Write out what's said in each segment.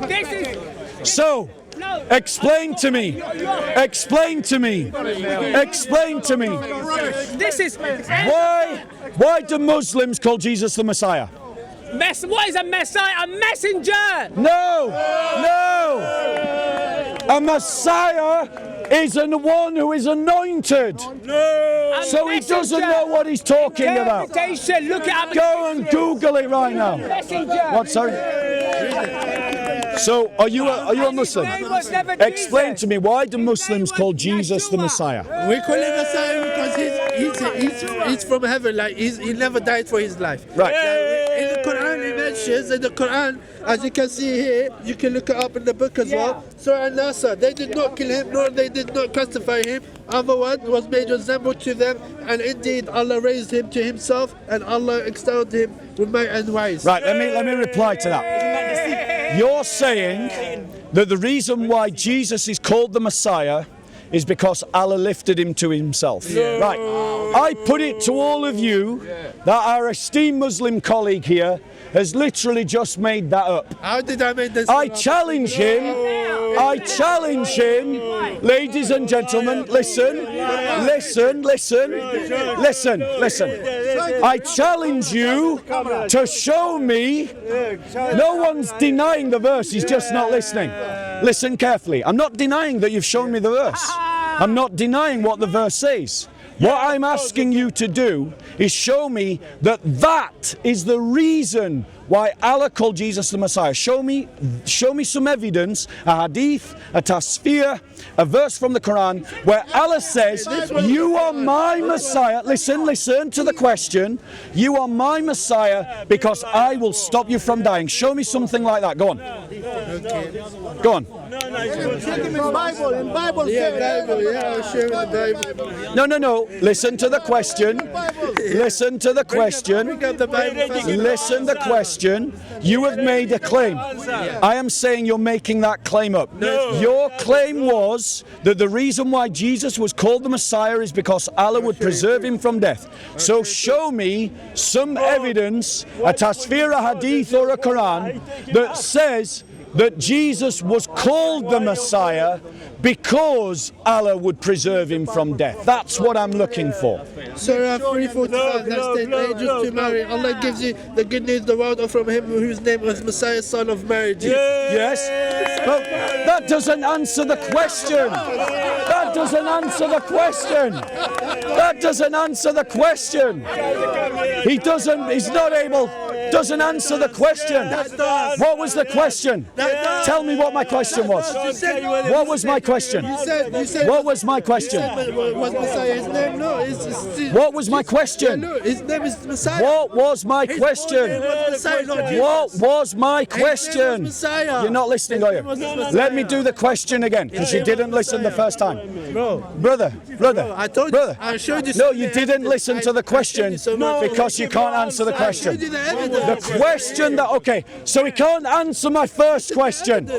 This is... So, explain to me. Explain to me. Explain to me. This is... Why do Muslims call Jesus the Messiah? What is a Messiah? A messenger! No! No! A Messiah is the one who is anointed. No! So he doesn't know what he's talking about. Look at Go and Google it right now. Messenger. What, sorry? So, are you a Muslim? Explain to me, why do Muslims call Jesus the Messiah? We call him Messiah because he's from heaven, like he never died for his life. Right. In the Quran, he mentions, in the Quran, as you can see here, you can look it up in the book as well. Surah An-Nasr, they did not kill him, nor they did not crucify him. Other one was made resembled to them, and indeed Allah raised him to himself, and Allah extolled him with might and ways. Right, let me reply to that. You're saying that the reason why Jesus is called the Messiah is because Allah lifted him to himself. Right, I put it to all of you that our esteemed Muslim colleague here has literally just made that up. How did I make this? I challenge him, ladies and gentlemen, listen. I challenge you to show me. No one's denying the verse, he's just not listening. Listen carefully. I'm not denying that you've shown me the verse. I'm not denying what the verse says. What I'm asking you to do is show me that that is the reason why Allah called Jesus the Messiah. Show me some evidence, a hadith, a tasfir, a verse from the Quran where Allah says, you are my Messiah. Listen to the question. You are my Messiah because I will stop you from dying. Show me something like that. Go on. Go on. No. Listen to the question. Listen to the question. You have made a claim. I am saying you're making that claim up. Your claim was that the reason why Jesus was called the Messiah is because Allah would preserve him from death. So show me some evidence, a tasfir, a hadith or a Quran that says that Jesus was called the Messiah because Allah would preserve him from death. That's what I'm looking for. Surah 345, that's the angels to marry. Allah gives you the good news, the world from him whose name was Messiah, son of Mary. Yes, but that doesn't answer the question. That doesn't answer the question. That doesn't answer the question. He's not able, doesn't answer the question. What was the question? Tell me what my question was. What was my question? What was my question? Was Messiah his name? No, what was my question? His name is Messiah. What was my question? What was my question? You're not listening, are you? Let me do the question again, because you didn't listen the first time. Brother, I told you. I showed you. No, you didn't listen to the question because you can't answer the question. The question that, okay, so he can't answer my first question.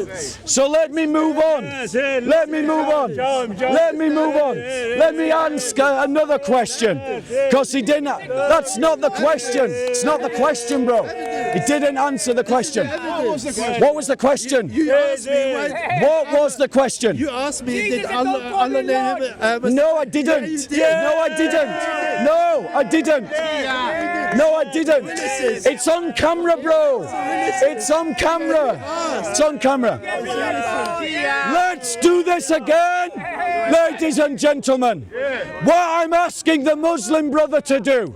So let me move on. Let me move on. Let me ask another question. Because he didn't. That's not the question. It's not the question, bro. He didn't answer the question. What was the question? What was the question? You asked me, did Allah name him? No, I didn't. No, I didn't. No, I didn't. No, I didn't. It's on camera, bro. It's on camera. It's on camera. Let's do this again, ladies and gentlemen. What I'm asking the Muslim brother to do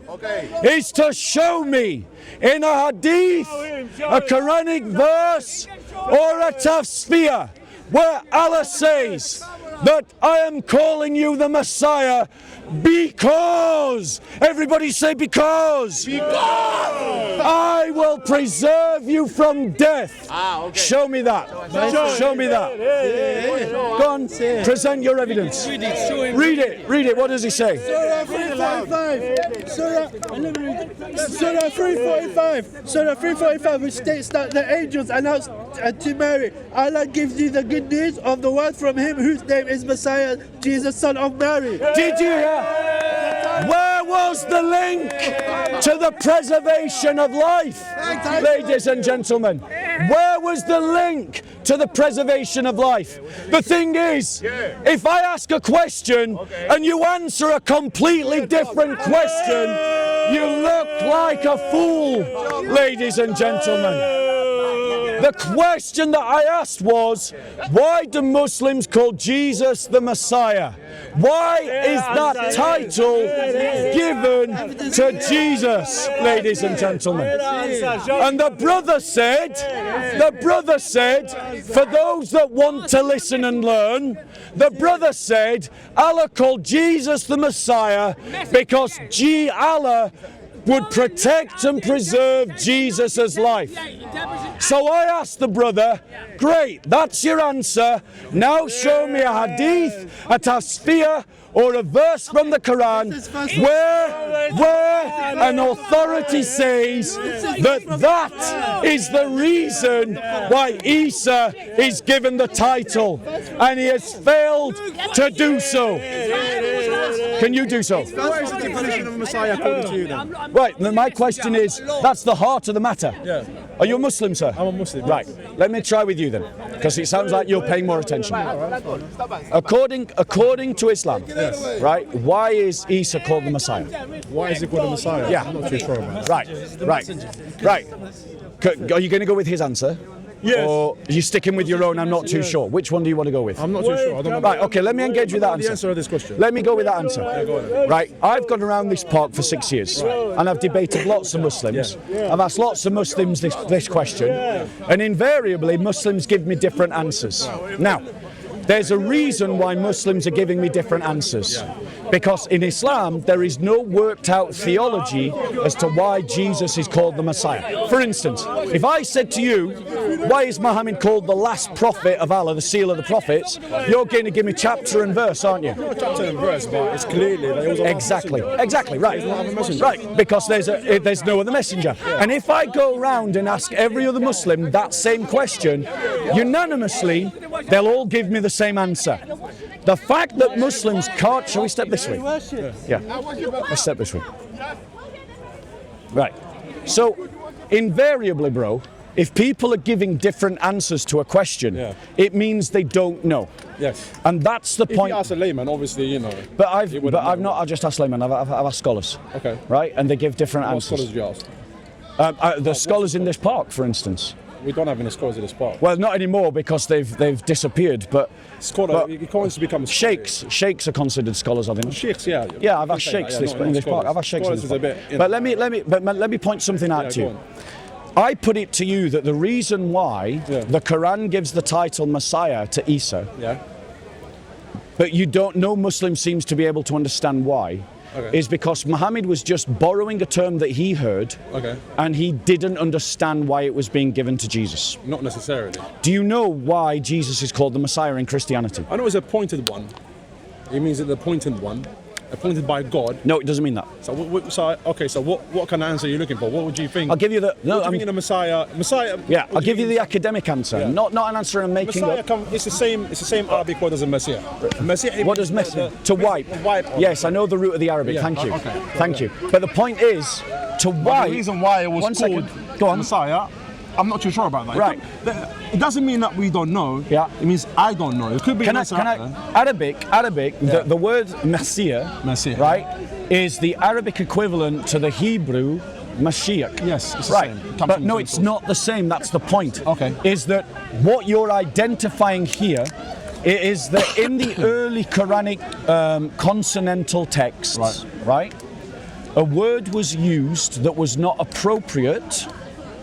is to show me in a hadith, a Quranic verse, or a tafsir where Allah says that I am calling you the Messiah because, everybody say because I will preserve you from death. Show me that. Show me that. Go on, present your evidence. Read it. What does he say? Surah 345. Surah 345, which states that the angels announced to Mary, Allah gives you the good news of the word from him whose name is Messiah, Jesus, son of Mary. Did you hear? Where was the link to the preservation of life, ladies and gentlemen? Where was the link to the preservation of life? The thing is, if I ask a question and you answer a completely different question, you look like a fool, ladies and gentlemen. The question that I asked was, why do Muslims call Jesus the Messiah? Why is that title given to Jesus, ladies and gentlemen? And the brother said, for those that want to listen and learn, the brother said, Allah called Jesus the Messiah because Allah would protect and preserve Jesus' life. So I asked the brother, great, that's your answer. Now show me a hadith, a tasfiyah, or a verse from the Quran where an authority says that is the reason why Isa is given the title, and he has failed to do so. Can you do so? What is the definition of Messiah according to you then? Right, then my question is, that's the heart of the matter. Yeah. Are you a Muslim, sir? I'm a Muslim. Right, let me try with you then, because it sounds like you're paying more attention. According to Islam, right, why is Isa called the Messiah? Why is he called the Messiah? Yeah. I'm not too sure about that. Right. Are you going to go with his answer? Yes. Or are you sticking with your own? I'm not too sure. Which one do you want to go with? I'm not too sure. I don't know. Right, okay, let me engage with that The answer. answer of this question. Let me go with that answer. Right, I've gone around this park for 6 years, and I've debated lots of Muslims. I've asked lots of Muslims this question, and invariably Muslims give me different answers. Now, there's a reason why Muslims are giving me different answers. Because in Islam, there is no worked out theology as to why Jesus is called the Messiah. For instance, if I said to you, why is Muhammad called the last prophet of Allah, the seal of the prophets, you're going to give me chapter and verse, aren't you? Not chapter and verse, but it's clearly that it was Exactly, right, because there's no other messenger. And if I go around and ask every other Muslim that same question, unanimously, they'll all give me the same answer. The fact that Muslims can't... Shall we step this way? Yeah, let's step this way. Right. So, invariably, bro, if people are giving different answers to a question, it means they don't know. Yes. And that's the point. If you ask a layman, obviously, you know. But I've not just asked laymen, I've asked scholars. Okay. Right? And they give different What answers. scholars do you ask? The scholars in this park, for instance. We don't have any scholars in this park. Well, not anymore because they've disappeared. But you can't become a sheikhs are considered scholars, are they not? Sheikhs, yeah. Yeah, I've asked sheikhs in this park. I've asked sheikhs in this park. But let me point something out to you. I put it to you that the reason why the Quran gives the title Messiah to Isa, but no Muslim seems to be able to understand why. Is because Muhammad was just borrowing a term that he heard, and he didn't understand why it was being given to Jesus. Not necessarily. Do you know why Jesus is called the Messiah in Christianity? I know it's appointed one. It means that the appointed one, appointed by God. No, it doesn't mean that. So what kind of answer are you looking for? What would you think? I'll give you the... No, I mean the Messiah. Yeah, I'll give you the academic answer, not an answer I'm making Messiah up. It's the same Arabic word as a Messiah. Messiah. What does Messiah? To wipe. Yes, I know the root of the Arabic. Thank you. Okay. Thank you. But the point is, to wipe... The reason why it was called Go on. Messiah, I'm not too sure about that. Right. It doesn't mean that we don't know. Yeah. It means I don't know. It could be Arabic, the word Messiah, right, is the Arabic equivalent to the Hebrew Mashiach. Yes, it's the same. But no, it's not the same. That's the point. Okay. Is that what you're identifying here is that in the early Quranic consonantal texts, right, a word was used that was not appropriate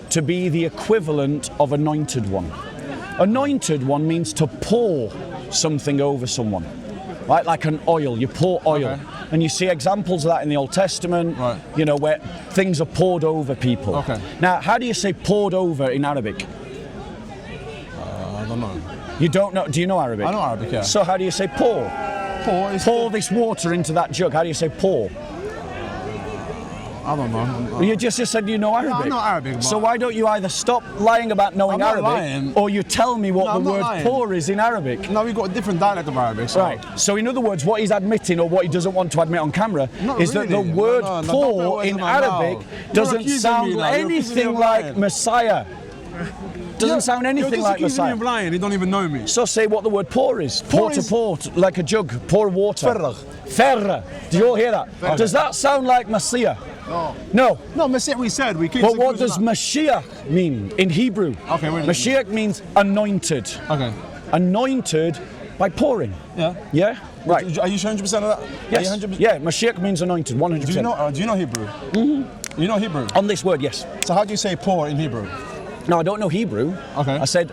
to be the equivalent of anointed one. Anointed one means to pour something over someone, right? Like an oil, you pour oil. And you see examples of that in the Old Testament, you know, where things are poured over people. Now, how do you say poured over in Arabic? I don't know. You don't know? Do you know Arabic? I know Arabic, yeah. So how do you say pour? Pour this water into that jug. How do you say pour? I don't know. You just said you know Arabic. I know Arabic. So why don't you either stop lying about knowing Arabic, or you tell me what the word pour is in Arabic? No, we've got a different dialect of Arabic. So. Right. So in other words, what he's admitting, or what he doesn't want to admit on camera, is that the word pour in Arabic doesn't sound anything like Messiah. Doesn't sound anything like Messiah. You're lying. You don't even know me. So say what the word pour is. Pour to pour, like a jug. Pour water. Ferra. Do you all hear that? Does that sound like Messiah? No. No, Messiah we said. We But what does Mashiach mean in Hebrew? Okay, wait a minute. Mashiach means anointed. Okay. Anointed by pouring. Yeah. Yeah? Right. Are you 100% of that? Yes. Are you 100%? Yeah, Mashiach means anointed, 100%. Do you know Hebrew? Mm-hmm. You know Hebrew? On this word, yes. So how do you say pour in Hebrew? No, I don't know Hebrew. Okay. I said,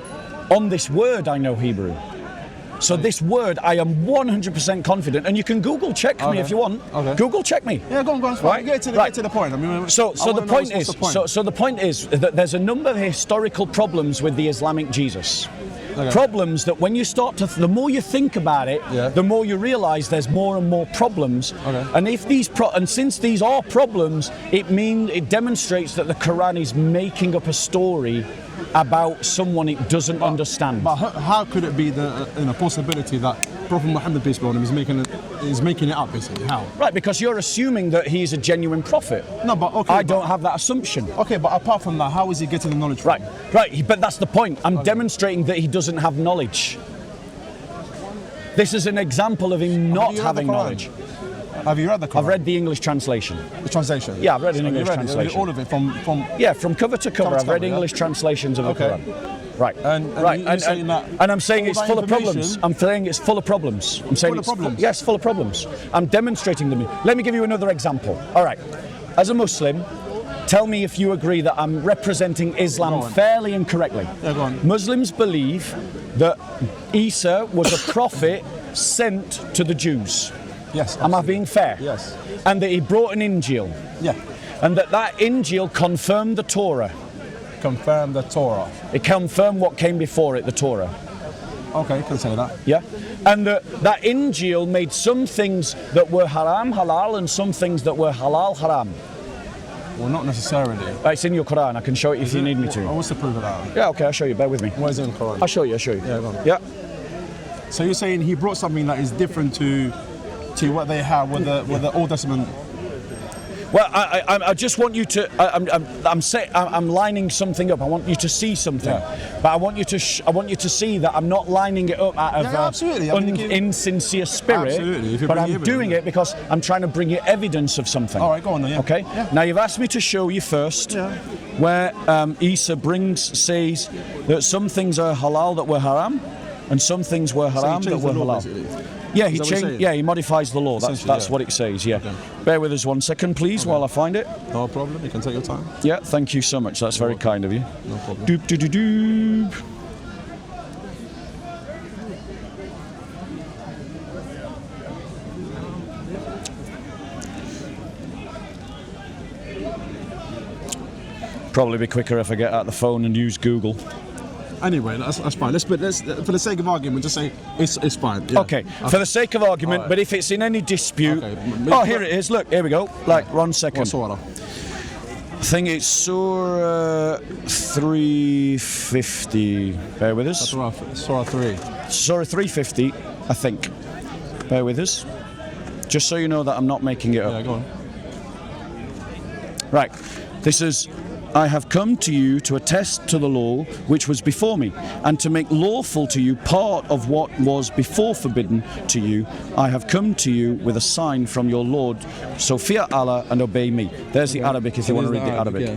on this word, I know Hebrew. So this word, I am 100% confident, and you can Google check me if you want. Okay. Google check me. Yeah, go on. Right? Get to the point. I mean, So the point is that there's a number of historical problems with the Islamic Jesus. Okay. Problems that when you start to, the more you think about it, the more you realise there's more and more problems. Okay. And if these since these are problems, it demonstrates that the Quran is making up a story about someone it doesn't understand. But how could it be the possibility that Prophet Muhammad, peace be upon him, is making it up basically? How? Right, because you're assuming that he's a genuine prophet. No, but okay. I don't have that assumption. Okay, but apart from that, how is he getting the knowledge from? Right, but that's the point. I'm demonstrating that he doesn't have knowledge. This is an example of him not having knowledge. Have you read the Quran? I've read the English translation. The translation? Yeah, I've read an English translation. All of it from Yeah, from cover to cover. I've read English translations of the Quran. Right. And I'm saying it's full of problems. I'm saying it's full of problems. I'm saying full of problems? Yes, full of problems. I'm demonstrating them. Let me give you another example. All right. As a Muslim, tell me if you agree that I'm representing Islam fairly and correctly. Yeah, go on. Muslims believe that Isa was a prophet sent to the Jews. Yes. Am I being fair? Yes. And that he brought an Injil. Yeah. And that Injil confirmed the Torah. Confirm the Torah. It confirmed what came before it, the Torah. Okay, you can say that. Yeah? And that Injil made some things that were haram, halal, and some things that were halal, haram. Well, not necessarily. It's in your Quran. I can show it if you need me to. What's the proof of that? Yeah, okay, I'll show you. Bear with me. Where is it in the Quran? I'll show you. Yeah, go on. Yeah. So you're saying he brought something that is different to what they have with the Old Testament? Well, I just want you to. I'm lining something up. I want you to see something, but I want you to see that I'm not lining it up out of insincere spirit. Absolutely. But I'm doing it because I'm trying to bring you evidence of something. All right, go on then. Yeah. Okay. Yeah. Now you've asked me to show you first where Isa says that some things are halal that were haram, and some things were haram that were halal. Yeah, he modifies the law. That's what it says. Yeah. Okay. Bear with us 1 second, please, while I find it. No problem. You can take your time. Yeah, thank you so much. That's very kind of you. No problem. Doop doop doop doop. Probably be quicker if I get out the phone and use Google. Anyway, that's fine. Let's for the sake of argument, just say it's fine. Yeah. Okay, for the sake of argument, but if it's in any dispute, here it is. Look, here we go. Like 1 second. What surah? I think it's Surah 350. Bear with us. Surah 3. Surah 350, I think. Bear with us. Just so you know that I'm not making it up. Yeah, go on. Right. This is. I have come to you to attest to the law which was before me, and to make lawful to you part of what was before forbidden to you. I have come to you with a sign from your Lord, so fear Allah and obey me. There's the Arabic if you want to read the Arabic.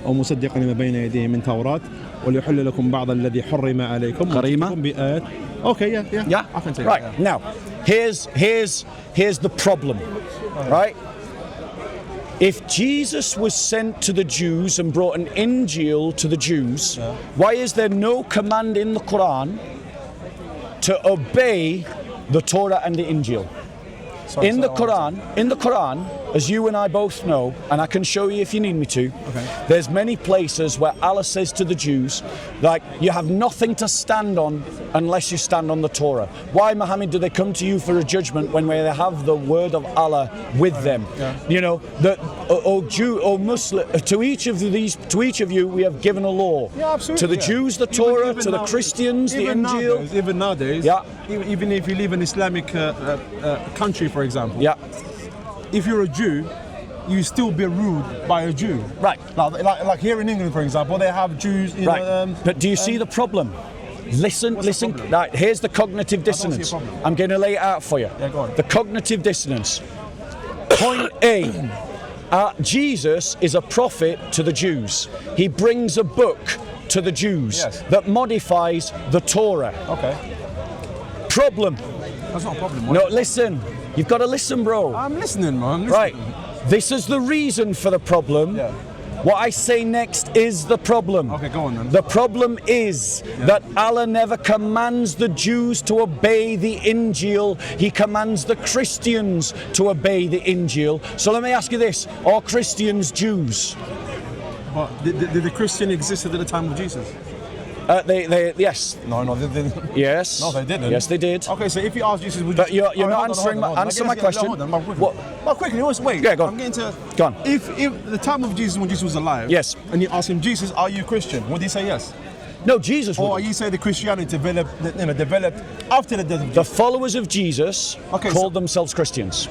ومصدقا لما بين يديه من توراة وليحل لكم بعض الذي حرم عليكم قريمة. بآيات. Okay, yeah. I can take right. That, yeah. Now, here's the problem, right? If Jesus was sent to the Jews and brought an Injil to the Jews, why is there no command in the Quran to obey the Torah and the Injil? In the Quran, as you and I both know, and I can show you if you need me to, there's many places where Allah says to the Jews, like, you have nothing to stand on unless you stand on the Torah. Why, Muhammad, do they come to you for a judgment when they have the word of Allah with them? You know, Jew or Muslim, to each of you we have given a law. Yeah, absolutely. To the Jews, the Torah, to the Christians, the Injil. Even nowadays, even if you live in an Islamic country, for example, if you're a Jew, you still be ruled by a Jew. Right. Like here in England, for example, they have Jews. Right. But do you see the problem? Listen. problem? Right, here's the cognitive don't see a dissonance. problem. I'm going to lay it out for you. Yeah, go on. The cognitive dissonance. Point A. Jesus is a prophet to the Jews. He brings a book to the Jews that modifies the Torah. Okay. Problem. That's not a problem. No, listen. You've got to listen, bro. I'm listening, man. Right. This is the reason for the problem. Yeah. What I say next is the problem. Okay, go on then. The problem is that Allah never commands the Jews to obey the Injil. He commands the Christians to obey the Injil. So let me ask you this. Are Christians Jews? But did the Christian exist at the time of Jesus? Yes. No, they didn't. Yes. No, they didn't. Yes, they did. Okay, so if you ask Jesus, would But you... you're not answering answer my question. Hold on, What? quickly, wait. Yeah, go on. I'm getting to... Go on. If the time of Jesus, when Jesus was alive... Yes. And you ask him, Jesus, are you Christian? Would he say yes? No, Jesus Or would. are you saying the Christianity developed after the death of The Jesus? followers of Jesus Okay, called themselves Christians.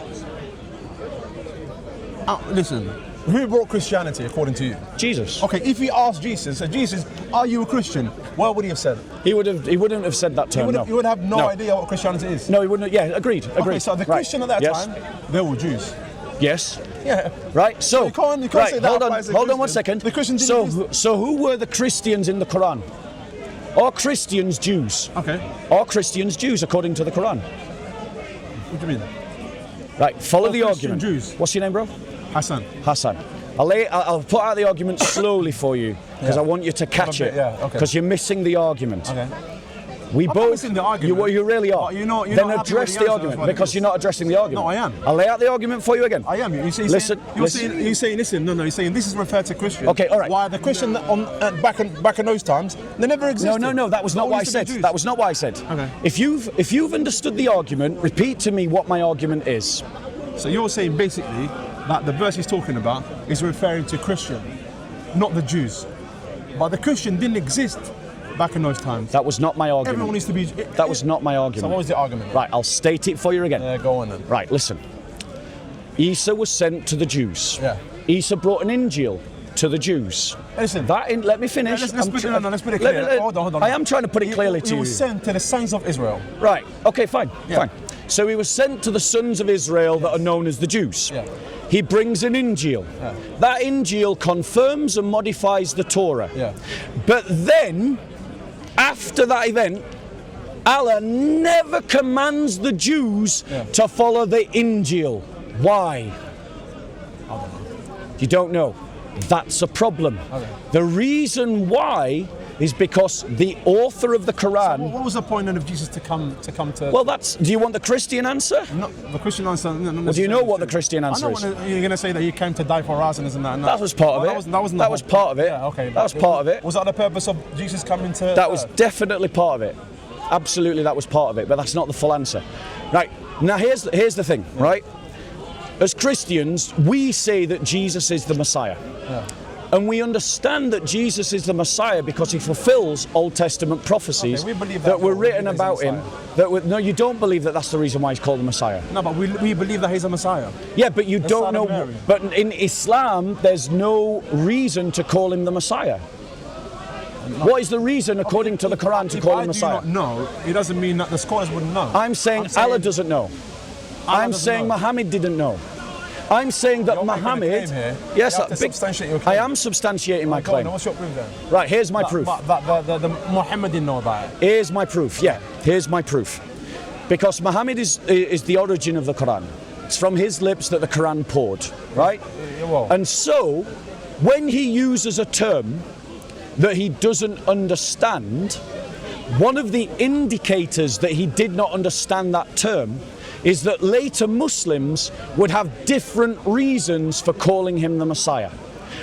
Listen, who brought Christianity according to you? Jesus. Okay, if he asked Jesus, Jesus, are you a Christian? What would he have said? He wouldn't have said that term. You would have no idea what Christianity is. No, he wouldn't. Yeah, agreed. Okay, so the Right. Christian at that Yes. time, they were Jews. Yes. Yeah. Right. So You can't right, say that hold on. applies to Hold on one Christians. second. The Christians didn't So who were the Christians in the Quran? Are Christians Jews? Okay. Are Christians Jews according to the Quran? What do you mean? Right. Follow Are the Christian argument. Jews? What's your name, bro? Hassan. Hassan. I'll put out the argument slowly for you because I want you to catch bit, it. yeah, okay. Because you're missing the argument. Okay. We I'm both. not missing the argument. You really are. But you're not then happy address with the answer, argument that's what it because is. you're not addressing the argument. No, I am. I'll lay out the argument for you again. I am. You're saying, Listen. You're saying, you're saying this is referred to Christians. Okay, all right. Why the Christian back in those times, they never existed. No. That was They not what I always used to said. be Jews. That was not what I said. Okay. If you've understood the argument, repeat to me what my argument is. So you're saying basically that the verse he's talking about is referring to Christian, not the Jews. But the Christian didn't exist back in those times. That was not my argument. Everyone needs to be... That was not my argument. So what was the argument? Right, I'll state it for you again. Yeah, go on then. Right, listen. Isa was sent to the Jews. Yeah. Isa brought an Injil to the Jews. Listen. Let me finish. Let's put it clear. Hold on. I am trying to put it clearly to He you. was sent to the sons of Israel. Right. Okay, fine. Yeah. Fine. So he was sent to the sons of Israel that are known as the Jews. Yeah. He brings an Injil. Yeah. That Injil confirms and modifies the Torah. Yeah. But then, after that event, Allah never commands the Jews to follow the Injil. Why? I don't know. You don't know. That's a problem. Okay. The reason why is because the author of the Quran. So what was the point then of Jesus to come to? Well, do you want the Christian answer? No, the Christian answer. Well, do you know what the Christian answer is? You're going to say that he came to die for us and this and that. That was part of it. That was part of it. Yeah, okay. That was part of it. Was that the purpose of Jesus coming to? That was definitely part of it. Absolutely, that was part of it. But that's not the full answer. Right. Now, here's the thing. Right. As Christians, we say that Jesus is the Messiah. Yeah. And we understand that Jesus is the Messiah because he fulfills Old Testament prophecies Okay, we believe that that were we written believe he's about the him. Messiah. No, you don't believe that that's the reason why he's called the Messiah. No, but we believe that he's a Messiah. Yeah, but you The don't Son of know. Mary. But in Islam, there's no reason to call him the Messiah. What is the reason, according to the Quran, to call him Messiah? If I do not know, it doesn't mean that the scholars wouldn't know. I'm saying Allah doesn't know. I'm doesn't saying know. Muhammad didn't know. I'm saying that You're making a Muhammad. claim here. Yes, You have to substantiate your I claim. am substantiating my Go on, claim. what's your proof then? Right, here's my proof. The Muhammad didn't know about it. Here's my proof. Yeah, here's my proof. Because Muhammad is the origin of the Quran. It's from his lips that the Quran poured, right? Well, And so, when he uses a term that he doesn't understand, one of the indicators that he did not understand that term is that later Muslims would have different reasons for calling him the Messiah.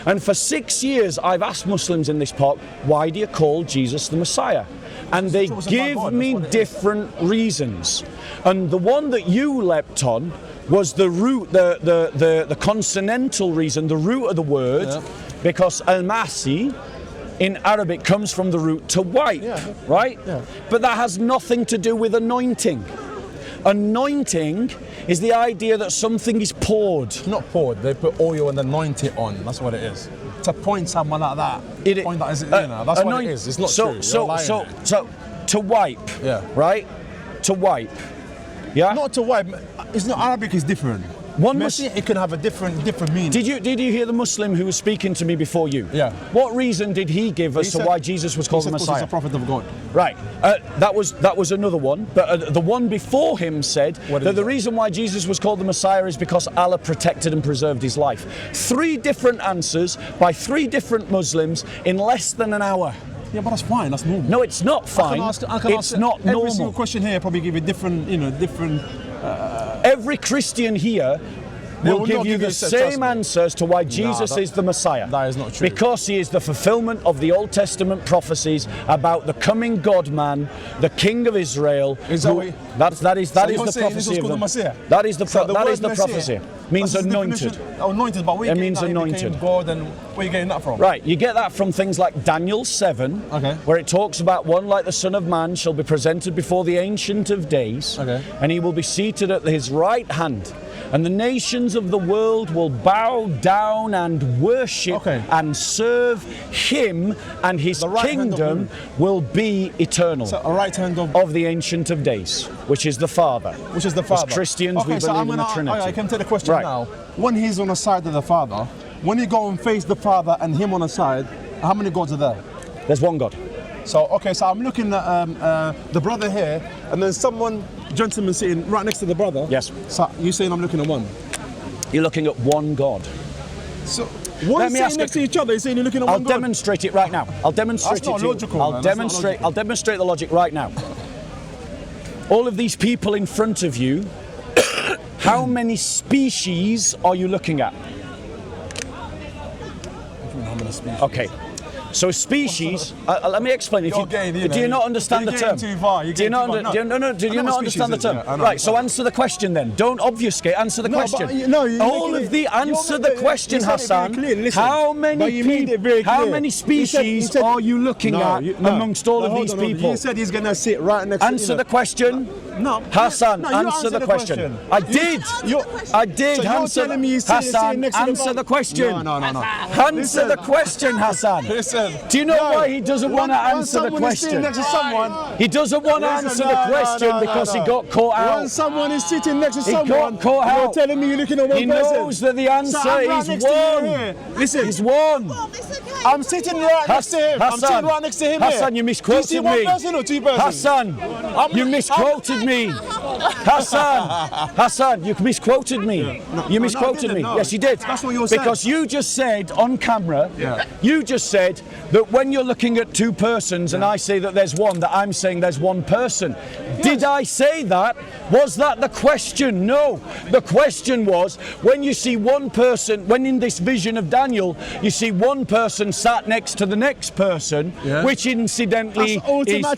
And for 6 years, I've asked Muslims in this park, why do you call Jesus the Messiah? And they It was about give God, me that's what it is. different reasons. And the one that you leapt on was the root, the consonantal reason, the root of the word, because al-Masi in Arabic comes from the root to wipe, right? Yeah. But that has nothing to do with anointing. Anointing is the idea that something is poured. Not poured. They put oil and anoint it on. That's what it is. To point someone like that. Point that is, that's what it is. It's not true. So to wipe. Yeah. Right. To wipe. Yeah. Not to wipe. It's not. Arabic is different. It can have a different meaning. Did you hear the Muslim who was speaking to me before you? Yeah. What reason did he give as to why Jesus was called the Messiah? He's a prophet of God. Right. That was another one. But the one before him said that the reason why Jesus was called the Messiah is because Allah protected and preserved his life. 3 different answers by 3 different Muslims in less than an hour. Yeah, but that's fine. That's normal. No, it's not fine. It's not normal. Every single question here probably give you different. Every Christian here will give you the same answers to why Jesus is the Messiah. That is not true. Because he is the fulfillment of the Old Testament prophecies about the coming God-man, the King of Israel. That is the prophecy of the Messiah. That is the prophecy. Means anointed. Anointed, but it means anointed. God, and where are you getting that from? Right, you get that from things like Daniel 7, where it talks about one like the Son of Man shall be presented before the Ancient of Days, and he will be seated at his right hand. And the nations of the world will bow down and worship and serve him, and his kingdom will be eternal. So a right hand of the Ancient of Days, which is the Father. Which is the Father. As Christians, we believe in the Trinity. I can take the question now. When he's on the side of the Father, when you go and face the Father and him on the side, how many gods are there? There's one God. So I'm looking at the brother here, and then gentleman sitting right next to the brother. Yes. So you're saying I'm looking at one? You're looking at one God. So one sitting next to each other, you're saying you're looking at one God? I'll demonstrate it right now. I'll demonstrate That's not logical, I'll demonstrate the logic right now. All of these people in front of you, how many species are you looking at? How many species? Okay. So species, let me explain. Do you not understand the term? Do you not understand the term? Right, so answer the question then. Don't obfuscate, answer the question. Answer the question, Hassan. How many species are you looking at amongst all of these people? You said he's going to sit right next to you. Answer the question. No. Hassan, answer the question. I did. Hassan, answer the question. No. Answer the question, Hassan. Do you know why he doesn't want to answer the question? He doesn't want to answer the question because he got caught out. When someone is sitting next to someone, he got caught out. You're telling me you're looking at one person. He knows that the answer is one. Listen, he's one. I'm sitting right next to him. I'm sitting right next to him. Hassan, you misquoted me. One person or 2 persons? Hassan, you misquoted me. Hassan, you misquoted me. You misquoted me. Yes, you did. That's what you're saying. Because you just said on camera, you just said that when you're looking at 2 persons and I say that there's one, that I'm saying there's one person. Did I say that? Was that the question? No. The question was, when you see one person, when in this vision of Daniel, you see one person sat next to the next person, which incidentally is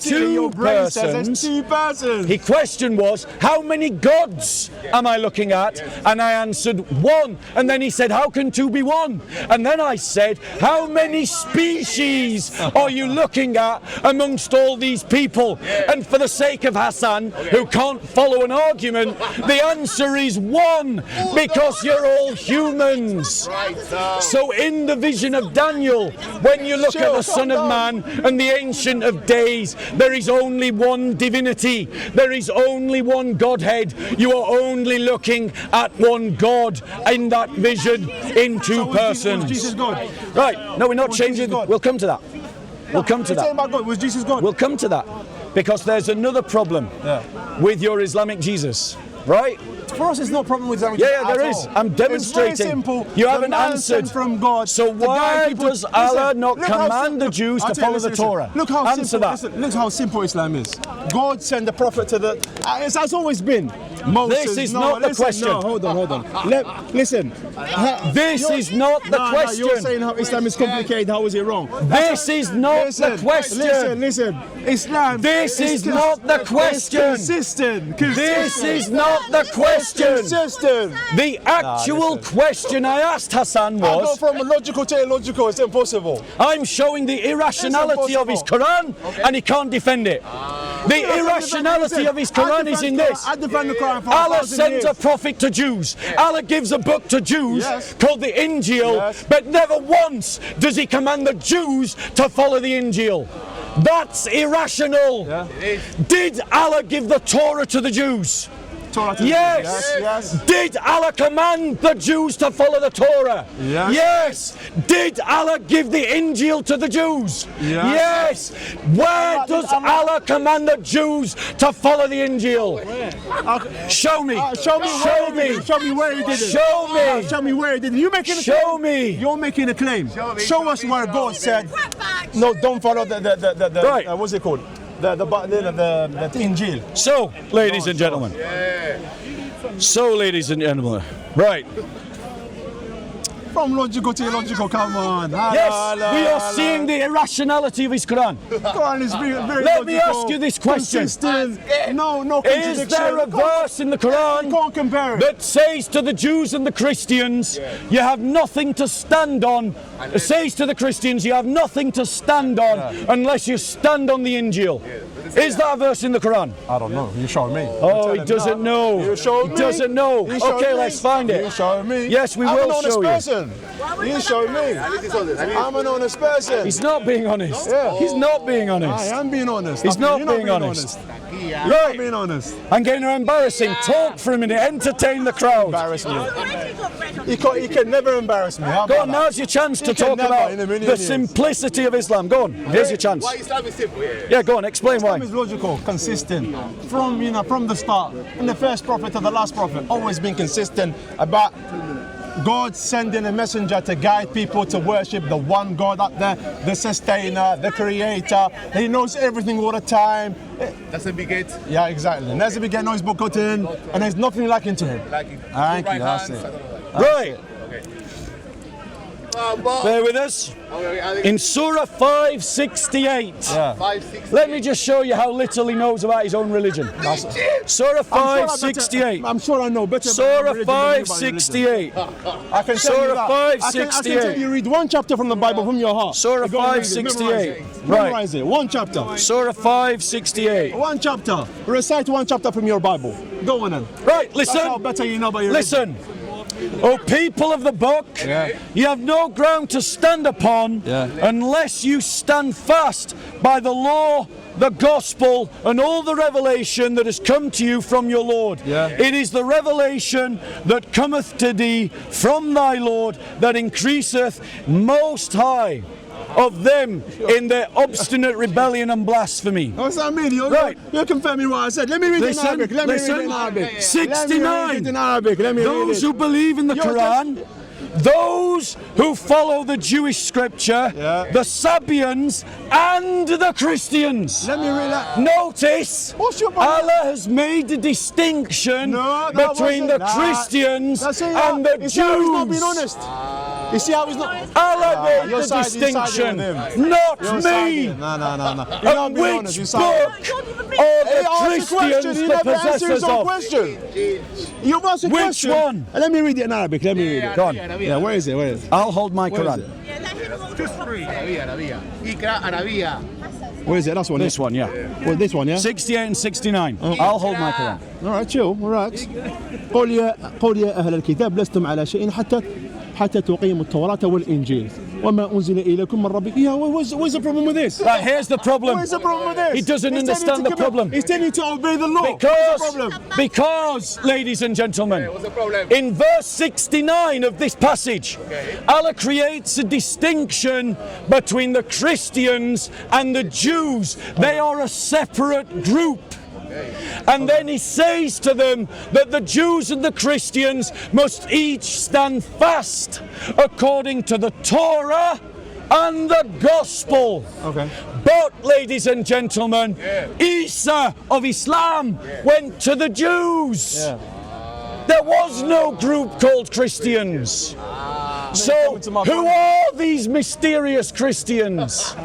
2 persons. 2 persons. His question was, how many gods am I looking at? And I answered 1. And then he said, how can 2 be 1? And then I said, how many species are you looking at amongst all these people? And for the sake of Hassan, who can't follow an argument, the answer is 1, because you're all humans. So in the vision of Daniel, when you look at the Son of Man and the Ancient of Days, there is only one divinity. There is only one Godhead. You are only looking at one God in that vision in 2 persons. Was Jesus God? Right. No, we're not changing. We'll come to that. We'll come to that. Was Jesus God? We'll come to that. Because there's another problem with your Islamic Jesus. Right? For us, it's not a problem with Islamic Jesus. Yeah, there is. I'm demonstrating. It's very simple. You haven't answered. From God. So why does Allah not command the Jews to follow the Torah? Look how answer simple. that. Look how simple Islam is. God sent the prophet to the. As has always been. Moses. This is not the question. No, hold on. Listen. This is not the question. You're saying how Islam is complicated. How is it wrong? This is not the question. Listen. Islam. This is not the question. Consistent. This is not the question. Consistent. The actual question I asked Hassan was. I go from logical to illogical. It's impossible. I'm showing the irrationality of his Quran, and he can't defend it. The irrationality of his Quran is in this. I defend the Quran for Allah 1,000 sends a years. prophet to Jews. Allah gives a book to Jews Yes. called the Injil, Yes. but never once does he command the Jews to follow the Injil. That's irrational. Yeah. Did Allah give the Torah to the Jews? Torah to the Yes. Jews. Yes. Did Allah command the Jews to follow the Torah? Yes. Yes. Did Allah give the Injil to the Jews? Yes. Where does Allah command the Jews to follow the Injil? Show me. Show me. Show me. Show me where he did it. Show me. Show me where he did it. You making a claim? Show me. You're making a claim. Show us where God said, no, don't follow the Right. what's it called? The Injil. So, ladies and gentlemen. So, ladies and gentlemen. Right. From logical to illogical, come on. Yes, we are seeing the irrationality of his Quran. Quran is very Let me logical, ask you this question. consistent. No contradiction. Is there a verse in the You Quran can't compare it. that says to the Jews and the Christians, you have nothing to stand on? It says to the Christians, you have nothing to stand on unless you stand on the Injil. Is that a verse in the Quran? I don't know. You show me. Oh, he doesn't know. You showed He me. doesn't know. You showed Okay, me. let's find it. You show me. Yes, we I'm will an honest show you. person. You show me. I'm an honest person. He's not being honest. Yeah. He's not being I honest. am being honest. He's not You're being honest. You're not Right. being honest. I'm getting embarrassing. Talk for a minute. Entertain the crowd. Embarrass me. He can never embarrass me. How Go about on, that? now's your chance to He can talk never about in a million the years. simplicity of Islam. Go on, here's your chance. Why Islam is simple? Yeah, go on, explain why. Islam is logical, consistent. From the start, and the first prophet to the last prophet, always been consistent about God sending a messenger to guide people to worship the one God up there, the sustainer, the creator. He knows everything all the time. That's a big gate. Yeah, exactly. There's a big noise book in, and there's nothing lacking to him. Like it. Thank you, Right that's hands, it. I don't know. Right, bear with us. In Surah 568, Yeah. 5, 6. let me just show you how little he knows about his own religion. Surah 568. I'm sure I know better. about Surah religion than anybody in religion. 568. I can tell Surah you that. 568. I can tell you read one chapter from the Bible from your heart. Surah Go and read it, 568. memorize it. Right. Memorize it. One chapter. Surah 568. One chapter. Recite one chapter from your Bible. Go on then. Right, That's how listen. better you know about your Listen. O people of the book, you have no ground to stand upon unless you stand fast by the law, the gospel, and all the revelation that has come to you from your Lord. It is the revelation that cometh to thee from thy Lord that increaseth most high of them in their obstinate rebellion and blasphemy. What's that mean? Right. You're confirming what I said. Let me read it in Listen, Arabic. Let me read it listen. in Arabic. 69. Let me read it in Arabic. Let me read Those it. who believe in the You're Quran, those who follow the Jewish scripture, Yeah. the Sabians, and the Christians. Let me read that. Notice, What's your Bible? Allah has made a distinction No, that between the wasn't- Christians That's it, and the you see how he's not being Jews. honest. You see how he's not. Allah made you're the siding distinction, with him. not You're me. siding. No. You're not And being honest. which You're siding. book are the Christians You the never answered possessors his own of? question. You've asked a Which question. one? Let me read it in Arabic. Let me read it. Go on. Yeah, where is it? Where is it? I'll hold my Where is Quran. it? Arabia. Ikra Arabia. Where is it? That's one. This one, yeah. Well, this one, yeah. 68 and 69. I'll hold my Quran. All right, chill, relax. قل يا أهل الكتاب لستم على شيء حتى تقيموا التوراة والإنجيل وما أنزل إليكم من ربكم. Yeah, what's the problem with this? Right, here's the problem. What's the problem with this? He doesn't He's telling understand you the to problem. He's telling you to obey the law. What's the problem? Because, ladies and gentlemen, What's the problem? in verse 69 of this passage, Allah creates a distinction between the Christians and the Jews. They are a separate group. And then he says to them that the Jews and the Christians must each stand fast according to the Torah and the gospel. Okay. But, ladies and gentlemen, Isa of Islam went to the Jews. There was no group called Christians. So, who are these mysterious Christians?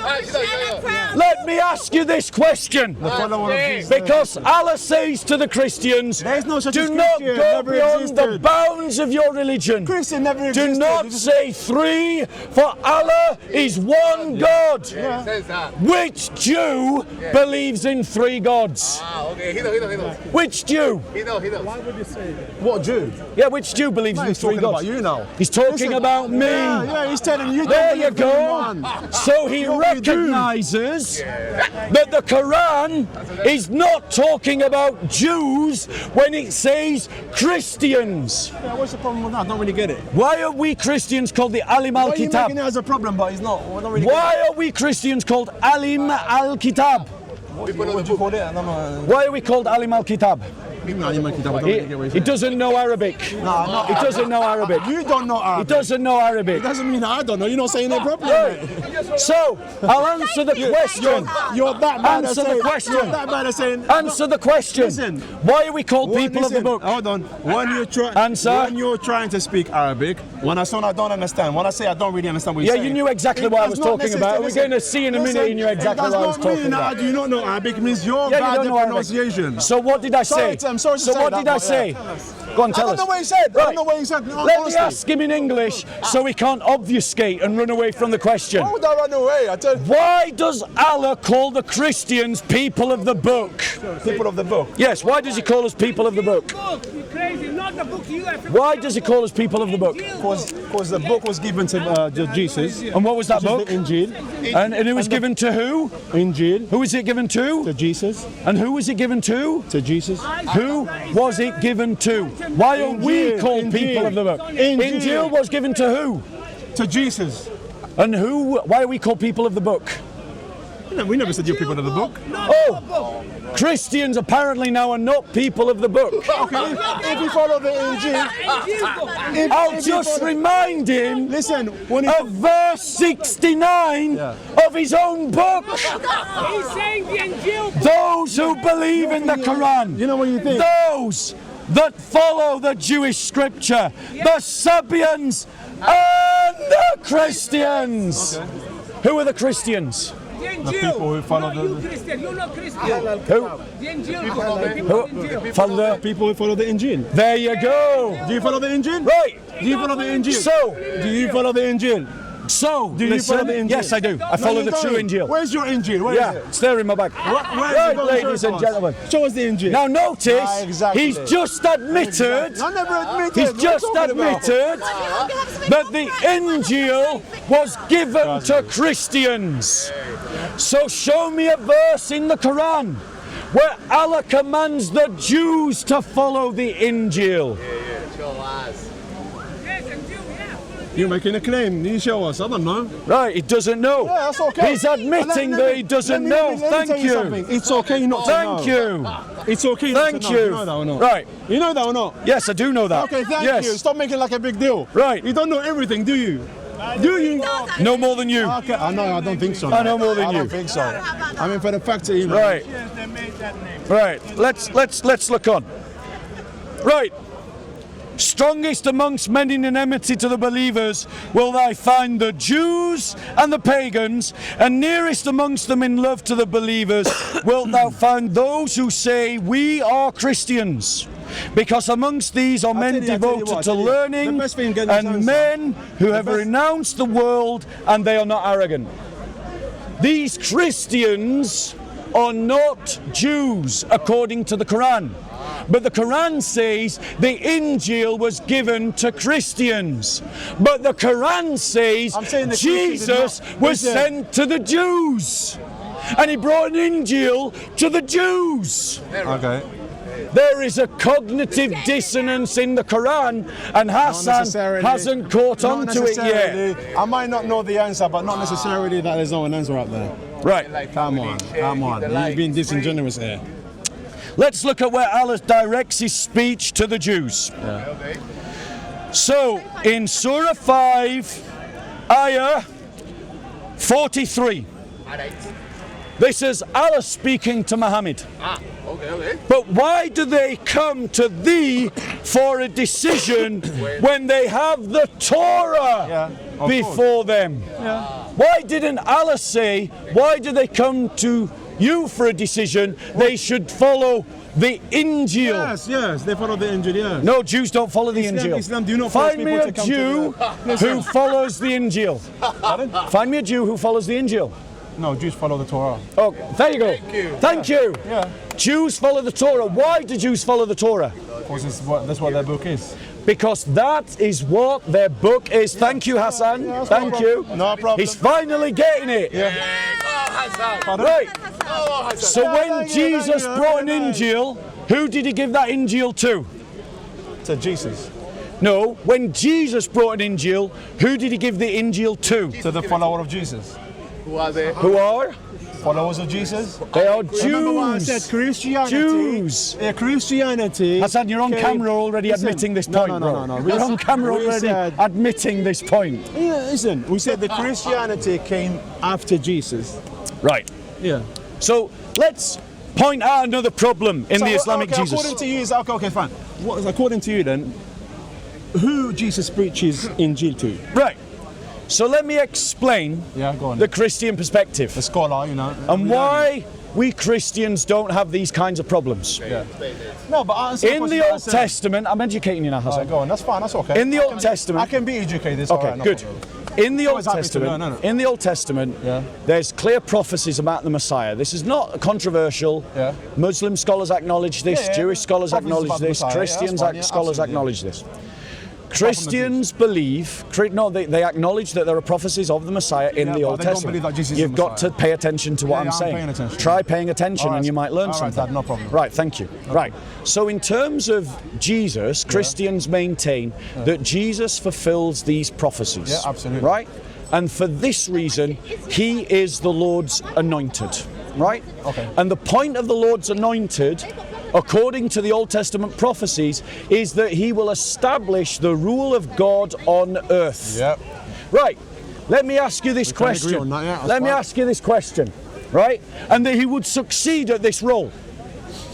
Let me ask you this question. Follower of Jesus. Because Allah says to the Christians, There is no such do a not Christian, go never beyond the existed. bounds of your religion. Christian never Do existed. not This is- say three, for Allah is one God. Says that. Which Jew believes in three gods? Okay, he knows. Which Jew? He knows. What Jew? Yeah, which Jew believes in He's three talking gods? about you now. He's talking Listen, about me. Yeah, he's telling you. There don't you believe in go. one. So he You're a Jew. recognizes that the Quran is not talking about Jews when it says Christians. Yeah, what's the problem with that? I don't really get it. Why are we Christians called the Alim Why are you making al-Kitab? it as a problem, but it's not? I don't really Why are we Christians called Alim al-Kitab? get it. What do you call it? I don't know. Why are we called Alim al-Kitab? No, you make it up. I don't really get what He you're saying. doesn't know Arabic. No. He doesn't know Arabic. You don't know He Arabic. doesn't know Arabic. It doesn't mean that I don't know. You're not saying it properly. Right. So, I'll answer the question. You're that bad at Answer the saying. question. You're that bad at saying. Answer the question. Listen. Why are we called people of the Listen, book? Hold on. Answer. When you're trying to speak Arabic, when I don't understand. When I say I don't really understand what you're Yeah, saying. you knew exactly what I was does not talking about. We're necessarily- going to see in a minute you knew exactly what I was talking That about. I do not know Arabic. It means you're Yeah, you bad don't at know Arabic. pronunciation. So what did I say? I'm sorry to so say what that, did I but say? yeah. Go on, tell I us. don't know what he said. I Right. don't know what he said. Let me honestly. ask him in English so he can't obfuscate and run away from the question. Why would I run away? I tell you. Why does Allah call the Christians people of the book? People of the book. Yes, why does he call us people of the book? You crazy, not the book you have. Why does he call us people of the book? Because the book was given to Jesus. And what was that Which is book? the Injil. And it was given to who? Injil. Who was it given To to? Jesus. And who was it given to? To Jesus. Who was it given to? Why are we Injil, called Injil. people of the book? Injil. Injil was given to who? To Jesus. And who? Why are we called people of the book? We never said you're people of the book. Oh, Christians apparently now are not people of the book. Okay, if you follow the Injil, I'll just remind him listen, when he, of verse 69 of his own book. He's saying the Injil. Those who believe in the Quran, you know what you think? those that follow the Jewish scripture, the Sabians and the Christians. Who are the Christians? The Injil. people who follow not you the- Christian, you're not Christian. Who? The Injil. The people of the Injil. Follow the. people who follow the Injil. There you go. Do you follow the Injil? Right. Do you follow the Injil? So, do you follow the Injil? do you follow the Injil? Yes, I do. I follow the true Injil. Where's your Injil? Where Yeah, is it? it's there in my bag. Where's Right, it? Go ladies show it and to us. gentlemen. Show us the Injil. Now notice, Ah, exactly. he's just admitted. I never admitted. He's What are you just talking about? admitted that the Injil was given to Christians. So show me a verse in the Quran where Allah commands the Jews to follow the Injil. Yes, Injil, yeah. You're making a claim. You show us. I don't know. Right, he doesn't know. Yeah, that's okay. He's admitting that he doesn't know. Let me Thank tell you. something. It's okay not to know. Thank you. It's okay not Thank to know. you. You know that or not? Right. You know that or not? Yes, I do know that. Okay, thank yes. you. Stop making like a big deal. Right. You don't know everything, do you? Do you? No more than you. Okay, I know. I don't think so. I know more than I you. don't think so. I mean, for the fact that you know. Right. Right. Let's look on. Right. Strongest amongst men in enmity to the believers will thou find the Jews and the pagans, and nearest amongst them in love to the believers wilt thou find those who say we are Christians. Because amongst these are men tell you devoted what, to learning the best thing getting this and answer- men who have renounced the world and they are not arrogant. These Christians are not Jews according to the Quran. But the Quran says the Injil was given to Christians. But the Quran says I'm saying the Christians did Jesus not- was listen. sent to the Jews. And he brought an Injil to the Jews. Okay. There is a cognitive dissonance in the Quran, and Hassan necessarily. hasn't caught Not on to it yet. necessarily. I might not know the answer, but not necessarily that there's no an answer out there. Right. Come on. You've been disingenuous here. Let's look at where Allah directs his speech to the Jews. So, in Surah 5, Ayah 43, this is Allah speaking to Muhammad. Okay. But why do they come to thee for a decision when they have the Torah of before them? Why didn't Allah say, why did they come to you for a decision? They should follow the Injil. Yes, they follow the Injil, yeah. No, Jews don't follow the Injil. Islam do not force Find me people a to come Jew who follows the Injil. Find me a Jew who follows the Injil. No, Jews follow the Torah. Oh, there you go. Thank you. Yeah. Jews follow the Torah. Why do Jews follow the Torah? Because that's what their book is. Because that is what their book is. Thank you, Hassan. Thank you. No problem. He's finally getting it. Oh, Hassan. Right. Oh, Hassan. So when Jesus brought an Injil, who did he give that Injil to? To Jesus. No, when Jesus brought an Injil, who did he give the Injil to? To the follower of Jesus. Who are they? Who are? Followers of Jesus. They are Remember what I Jews. said, Christianity. Jews. Yeah, Christianity. Hassan, you're on camera already admitting this point, bro. You're on camera already admitting this point. Yeah, listen, we said the Christianity came after Jesus. Right. Yeah. So let's point out another problem in the Islamic okay, Jesus. According to you, okay, fine. According to you then, who Jesus preaches Injil to? Right. So let me explain Yeah, go on. the Christian perspective The scholar, you know. and why we Christians don't have these kinds of problems. Yeah. No, but answer In the Old Testament, I'm educating you now, Hassan. Go on, that's fine, that's okay. In the Old Testament, I can be educated. okay, no good. problem. In the Old Always happy to Testament, learn, innit? in the Old Testament, Yeah. there's clear prophecies about the Messiah. This is not controversial. Yeah. Muslim scholars acknowledge this. Yeah, yeah. Jewish scholars Prophecies acknowledge about the this. Messiah, yeah, Christians that's fine, yeah, scholars absolutely, acknowledge this. Christians believe, they acknowledge that there are prophecies of the Messiah in Yeah, the but Old they don't Testament. believe that Jesus is You've the got to Messiah. pay attention to what Yeah, I'm I'm saying. paying attention. Try paying attention All right, and you might learn all right, something. Dad, no problem. Right, thank you. Right. So in terms of Jesus, Christians maintain that Jesus fulfills these prophecies. Yeah, absolutely. Right? And for this reason, he is the Lord's anointed. Right? Okay. And the point of the Lord's anointed, according to the Old Testament prophecies, is that he will establish the rule of God on earth. Yep. Right. Let me ask you this can agree question. on that, yeah, that's Let me fine. ask you this question. Right? And that he would succeed at this role.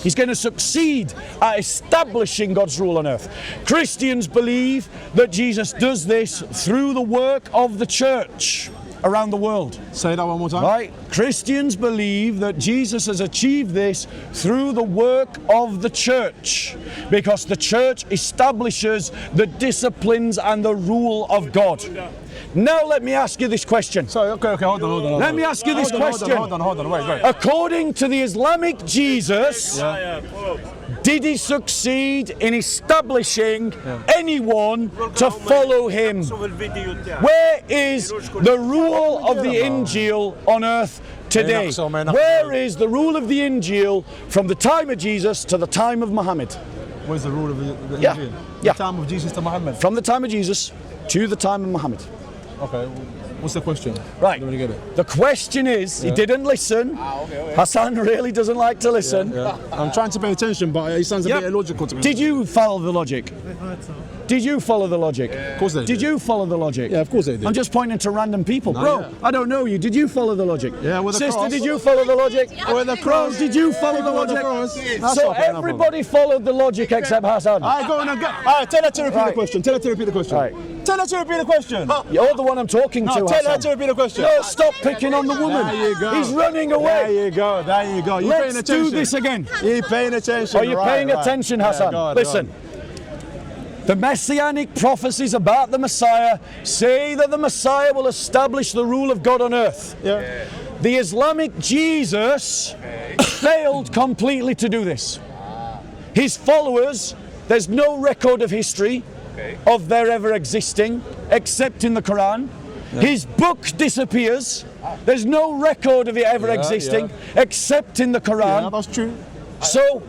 He's going to succeed at establishing God's rule on earth. Christians believe that Jesus does this through the work of the church around the world. Say that one more time. Right? Christians believe that Jesus has achieved this through the work of the church, because the church establishes the disciplines and the rule of God. Now let me ask you this question. Sorry, okay, hold on. Let me ask you this question. Hold on, wait. According to the Islamic Jesus, did he succeed in establishing anyone to follow him? Where is the rule of the Injil on earth today? Where is the rule of the Injil from the time of Jesus to the time of Muhammad? Where's the rule of the Yeah, Injil? yeah. The time of Jesus to Muhammad. From the time of Jesus to the time of Muhammad. Okay, what's the question? Right. I don't really get it. The question is, he didn't listen. Hassan really doesn't like to listen. Yeah. I'm trying to pay attention, but it sounds a Yep. bit illogical to me. Did you follow the logic? Did you follow the logic? Of course they did. Did you follow the logic? Yeah, of course they did. I'm just pointing to random people. No, Bro, yeah. I don't know you. Did you follow the logic? Yeah, with the Sister, cross. did you follow the logic? With the Bro, cross. did you follow the With the logic? cross. That's So okay, no everybody followed the logic except Hassan. Alright, go on and go. Alright, tell her to repeat the Right. question. Tell her to repeat the question. Right. Tell her to repeat the question. You're the one I'm talking to, No, tell her Hassan. to repeat the question. No, stop picking on the woman. There you go. He's running There away. you go. There you go. You paying Let's attention? do this again. You paying attention? Are you paying attention, Hassan? go on, Listen. The messianic prophecies about the Messiah say that the Messiah will establish the rule of God on earth. Yeah. The Islamic Jesus failed completely to do this. His followers, there's no record of history of their ever existing except in the Quran. His book disappears. There's no record of it ever existing except in the Yeah, Quran. that's true. So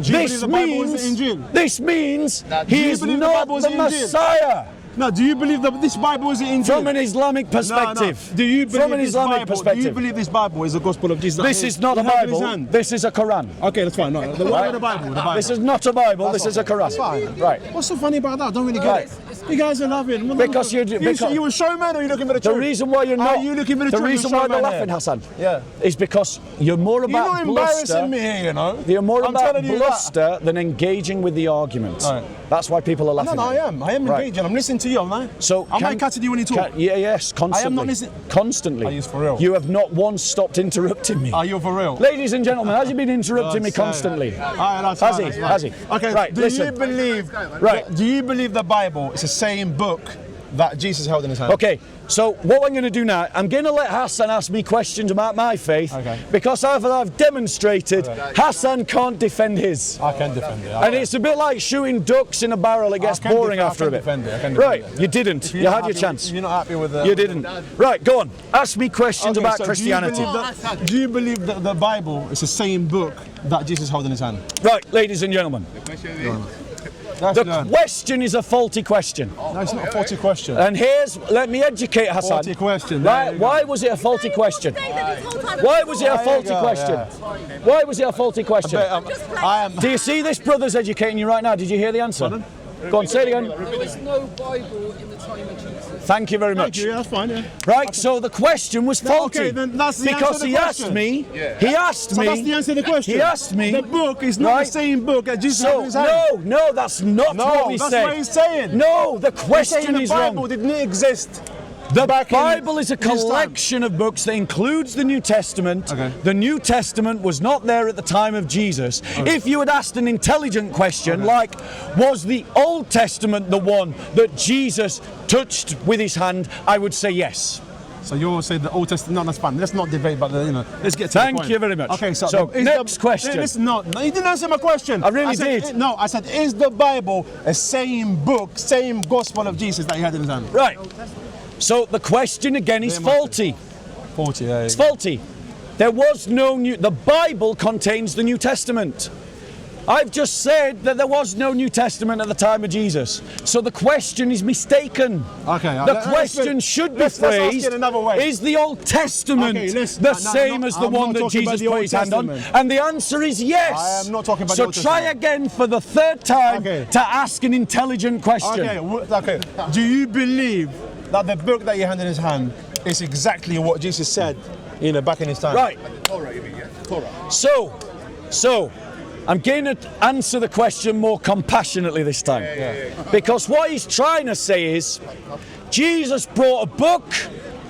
Do you this believe the Bible is the Injil? means do he you is believe the not Bible is the the Injil? Messiah. Now, do you believe that this Bible is the Injil? From an Islamic perspective. No. Do you believe From an this Islamic Bible? Do you perspective. believe this Bible is the gospel of Jesus? This is not a He held in his Bible. hand. This is a Quran. Okay, that's fine. No, the one with the Bible. The Bible. This is not a Bible. This is a Quran. That's fine. Right. What's so funny about that? I don't really get Right. it. You guys are laughing. Because you're- because- you a showman or are you looking for the The truth? reason why you're not, Are you looking for the the truth? reason You're why a they're showman laughing, here. Hassan, Yeah. is because you're more You're about not bluster. embarrassing me here, you know. You're more I'm about telling you that. bluster than engaging with the argument. Right. That's why people are No, laughing. no, at you. I am Right. engaging. I'm listening to you, am I? So am I cutting you when you talk? Yes, constantly. I am not listening. Constantly. Are you for real? You have not once stopped interrupting me. Are you for real? Ladies and gentlemen, has he been interrupting me constantly? That's Has fine, he? that's fine. Has he? Okay, Right, do listen. you believe Right. do you believe the Bible is the same book that Jesus held in his hand? Okay, so what I'm going to do now, I'm going to let Hassan ask me questions about my faith, Okay. because I've demonstrated Hassan can't defend his. I can defend it. And it's a bit like shooting ducks in a barrel, it gets I can boring defend- after I a can bit. defend it, I can defend Right, it. you didn't. If you're You not had your happy chance. With, you're not happy with the... You didn't. Right, go on. Ask me questions Okay, about so Christianity. Do you believe that the Bible is the same book that Jesus held in his hand? Right, ladies and gentlemen, That's the done. question is a faulty question. No, it's not a faulty question. And let me educate Hassan. Faulty question. There Right, you go. why was it a faulty question? Why was it a There you faulty go, question? yeah. Why was it a faulty question? I am. Do you see this brother's educating you right now? Did you hear the answer? Go on, say it again. There was no Bible in the time of Jesus. Thank you very Thank much. you, yeah, that's fine, yeah. Right, so the question was faulty. okay, then that's the answer because to the he question. asked me, So that's the answer to the question. He asked me. The book is not Right. the same book that Jesus held in So, his hand. no, that's not No, what we that's said. what he's saying. No, the He's saying question the is Bible wrong. didn't exist. The back in Bible is a his time. collection of books that includes the New Testament. Okay. The New Testament was not there at the time of Jesus. If you had asked an intelligent question like, was the Old Testament the one that Jesus touched with his hand, I would say yes. So you're saying the Old Testament? No, that's fine. Let's not debate, but let's get to the Thank point. you very much. Okay, so So, next question. Listen, no, you didn't answer my question. I really said, did. No, I said, is the Bible a same book, same gospel of Jesus that he had in his hand? Right. So the question again is faulty. 40, yeah. It's faulty. There was no new. The Bible contains the New Testament. I've just said that there was no New Testament at the time of Jesus. So the question is mistaken. Okay. The question should be let's ask phrased, it another way. is the Old Testament Okay, the same as the I'm one not that talking about Jesus the put Old his hand on? Testament. And the answer is yes. I am not talking about so the Old try Testament. again for the third time Okay. to ask an intelligent question. Okay. Do you believe that the book that you had in his hand is exactly what Jesus said, back in his time? Right. So, I'm going to answer the question more compassionately this time. Because what he's trying to say is, Jesus brought a book.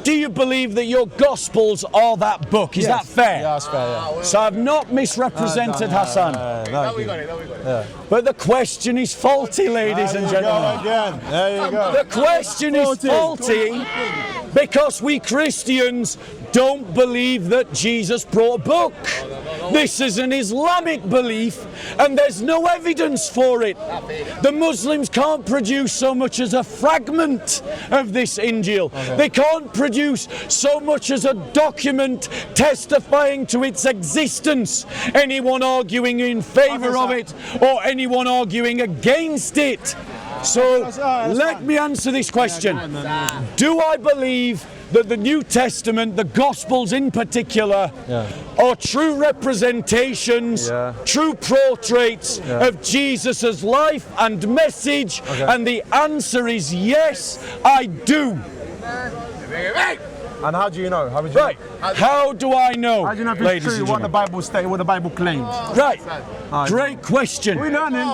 Do you believe that your Gospels are that book? Is that fair? Yeah, that's fair, yeah. So I've not misrepresented Hassan. But the question is faulty, ladies and gentlemen. There you go. The question is faulty because we Christians don't believe that Jesus brought a book. This is an Islamic belief and there's no evidence for it. The Muslims can't produce so much as a fragment of this Injil. They can't produce so much as a document testifying to its existence. Anyone arguing in favour of it or anyone arguing against it. So let me answer this question. Do I believe that the New Testament, the Gospels in particular, are true representations, true portraits of Jesus' life and message? And the answer is yes, I do. And how do you know? How would you Right. How do I know? How do you know if ladies it's and true what the gentlemen? Bible states, what the Bible claims? Right. Great question. We're learning.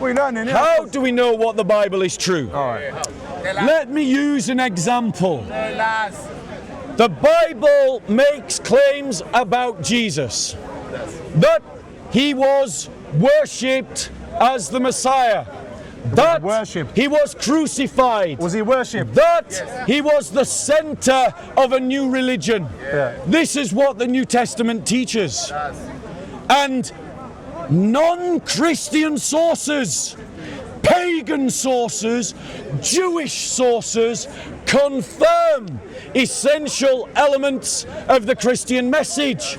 We're learning. Yeah. How do we know what the Bible is true? Let me use an example. The Bible makes claims about Jesus. That he was worshipped as the Messiah. That worshipped? he was crucified. Was he worshipped? That he was the center of a new religion. This is what the New Testament teaches. And non-Christian sources, pagan sources, Jewish sources confirm essential elements of the Christian message.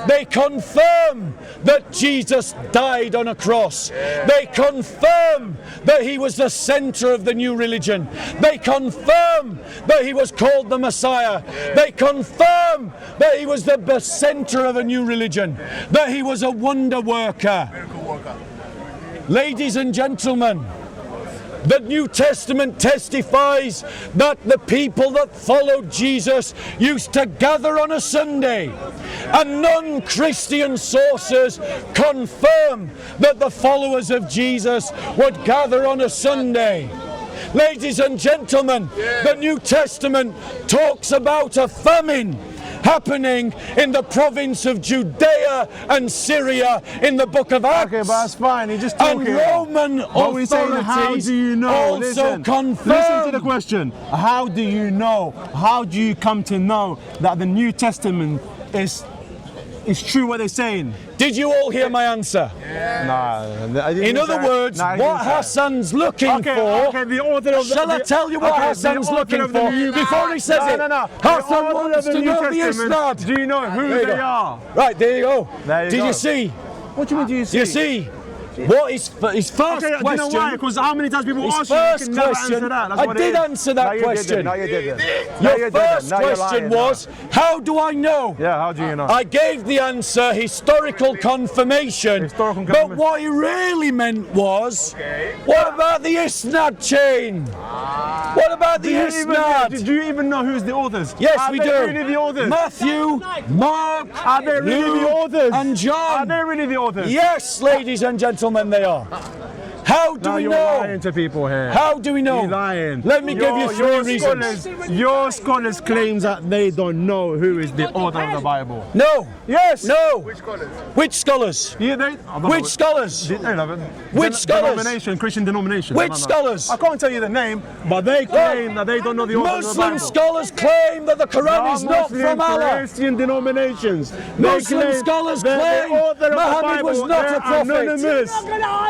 They confirm that Jesus died on a cross. They confirm that he was the center of the new religion. They confirm that he was called the Messiah. They confirm that he was the center of a new religion, that he was a wonder worker. Ladies and gentlemen, The New Testament testifies that the people that followed Jesus used to gather on a Sunday, and non-Christian sources confirm that the followers of Jesus would gather on a Sunday. Ladies and gentlemen, the New Testament talks about a famine happening in the province of Judea and Syria in the book of Acts. Okay, but that's fine. You're just talking. And Roman We're saying, how do you know? also Listen to the question. How do you know? How do you come to know that the New Testament is true what they're saying? Did you all hear my answer? Nah, I didn't In other words, what Hassan's looking for. Okay, the author of Shall I tell you what Hassan's looking for before he says it? No. Hassan wants to know the isnad. Do you know who There you they go. are? Right, there you go. There you Did go. you see? What do you mean? Do you see? You see? What his first Okay, do you know why? question? Because how many times people His ask you, you first can never question. answer that. That's I what did it is. answer that No, you question. didn't. No, you didn't. Your first question was, how do I know? Yeah, how do you know? I gave the answer, historical confirmation. Historical But confirmation. what he really meant was, what about the isnad chain? What about the isnad? Did you even know who's the authors? Yes, Are we they do. really the authors? Matthew, Mark, Are they really the Luke, authors? and Are John. they really the authors? Yes, ladies and gentlemen, they are. How do No, we you're know? lying to people here. How do we know? You're lying. Let me give you three reasons. Your scholars claims that they don't know who is the author of the Bible. No. Yes. No. Which scholars? Which scholars? Yeah, they, Which scholars? Which scholars? Denomination, Christian denomination. Which scholars? I can't tell you the name, but they claim that they don't know the author of the Muslim Bible. scholars claim that the Quran is not from Allah. Christian denominations. Muslim scholars claim Muhammad was not a prophet. Anonymous.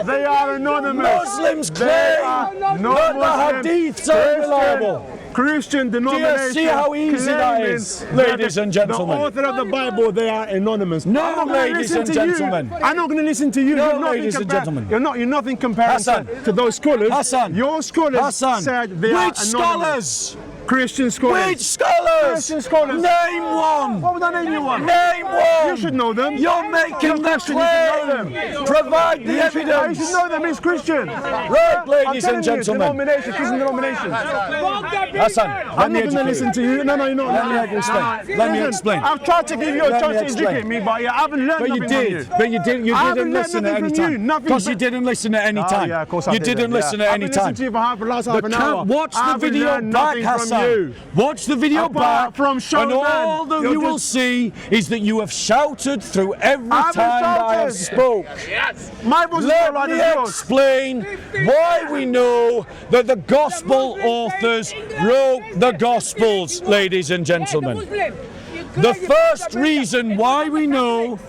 They are anonymous. Muslims They claim are that non-Muslim. the hadiths are reliable. Christian Do denomination. you see how easy that claiming is, ladies and gentlemen? The author of the Bible, they are anonymous. No, I'm not gonna ladies listen and to you. gentlemen. I'm not going to listen to you. No, You're nothing ladies and compar- gentlemen. You're nothing comparing Hassan. to those scholars. Hassan. Your scholars Hassan. said they are Which anonymous. scholars? Christian scholars. Which scholars? Christian scholars. Name one. What would I name you one? Name one. You should know them. You're making the Christian, you should know claim. them. Provide the You evidence. should know them. It's Christian. Right, ladies and gentlemen. Denomination, Christian denomination. Hassan, I'm let me not going to educate listen you. to you. No, you're not. Let me explain. Let me Listen, explain. I've tried to give you a Let me chance to explain. educate me, but I haven't learned But you nothing from you. did. But you didn't. You I didn't haven't learned listen at nothing any from you. time. Nothing Because you but- didn't listen at any Oh, time. yeah, of course I You didn't, didn't listen at I've any been listening time. to you for the last half an hour. Watch the I've video learned back, nothing from Hassan. you. Watch the video Apart back, from showman. and all that You're you will just- see is that you have shouted through every I haven't time that I have shouted. spoke. Yes. My voice is Let not like me yours. explain why we know that the gospel authors wrote the gospels, ladies and gentlemen. The first reason why we know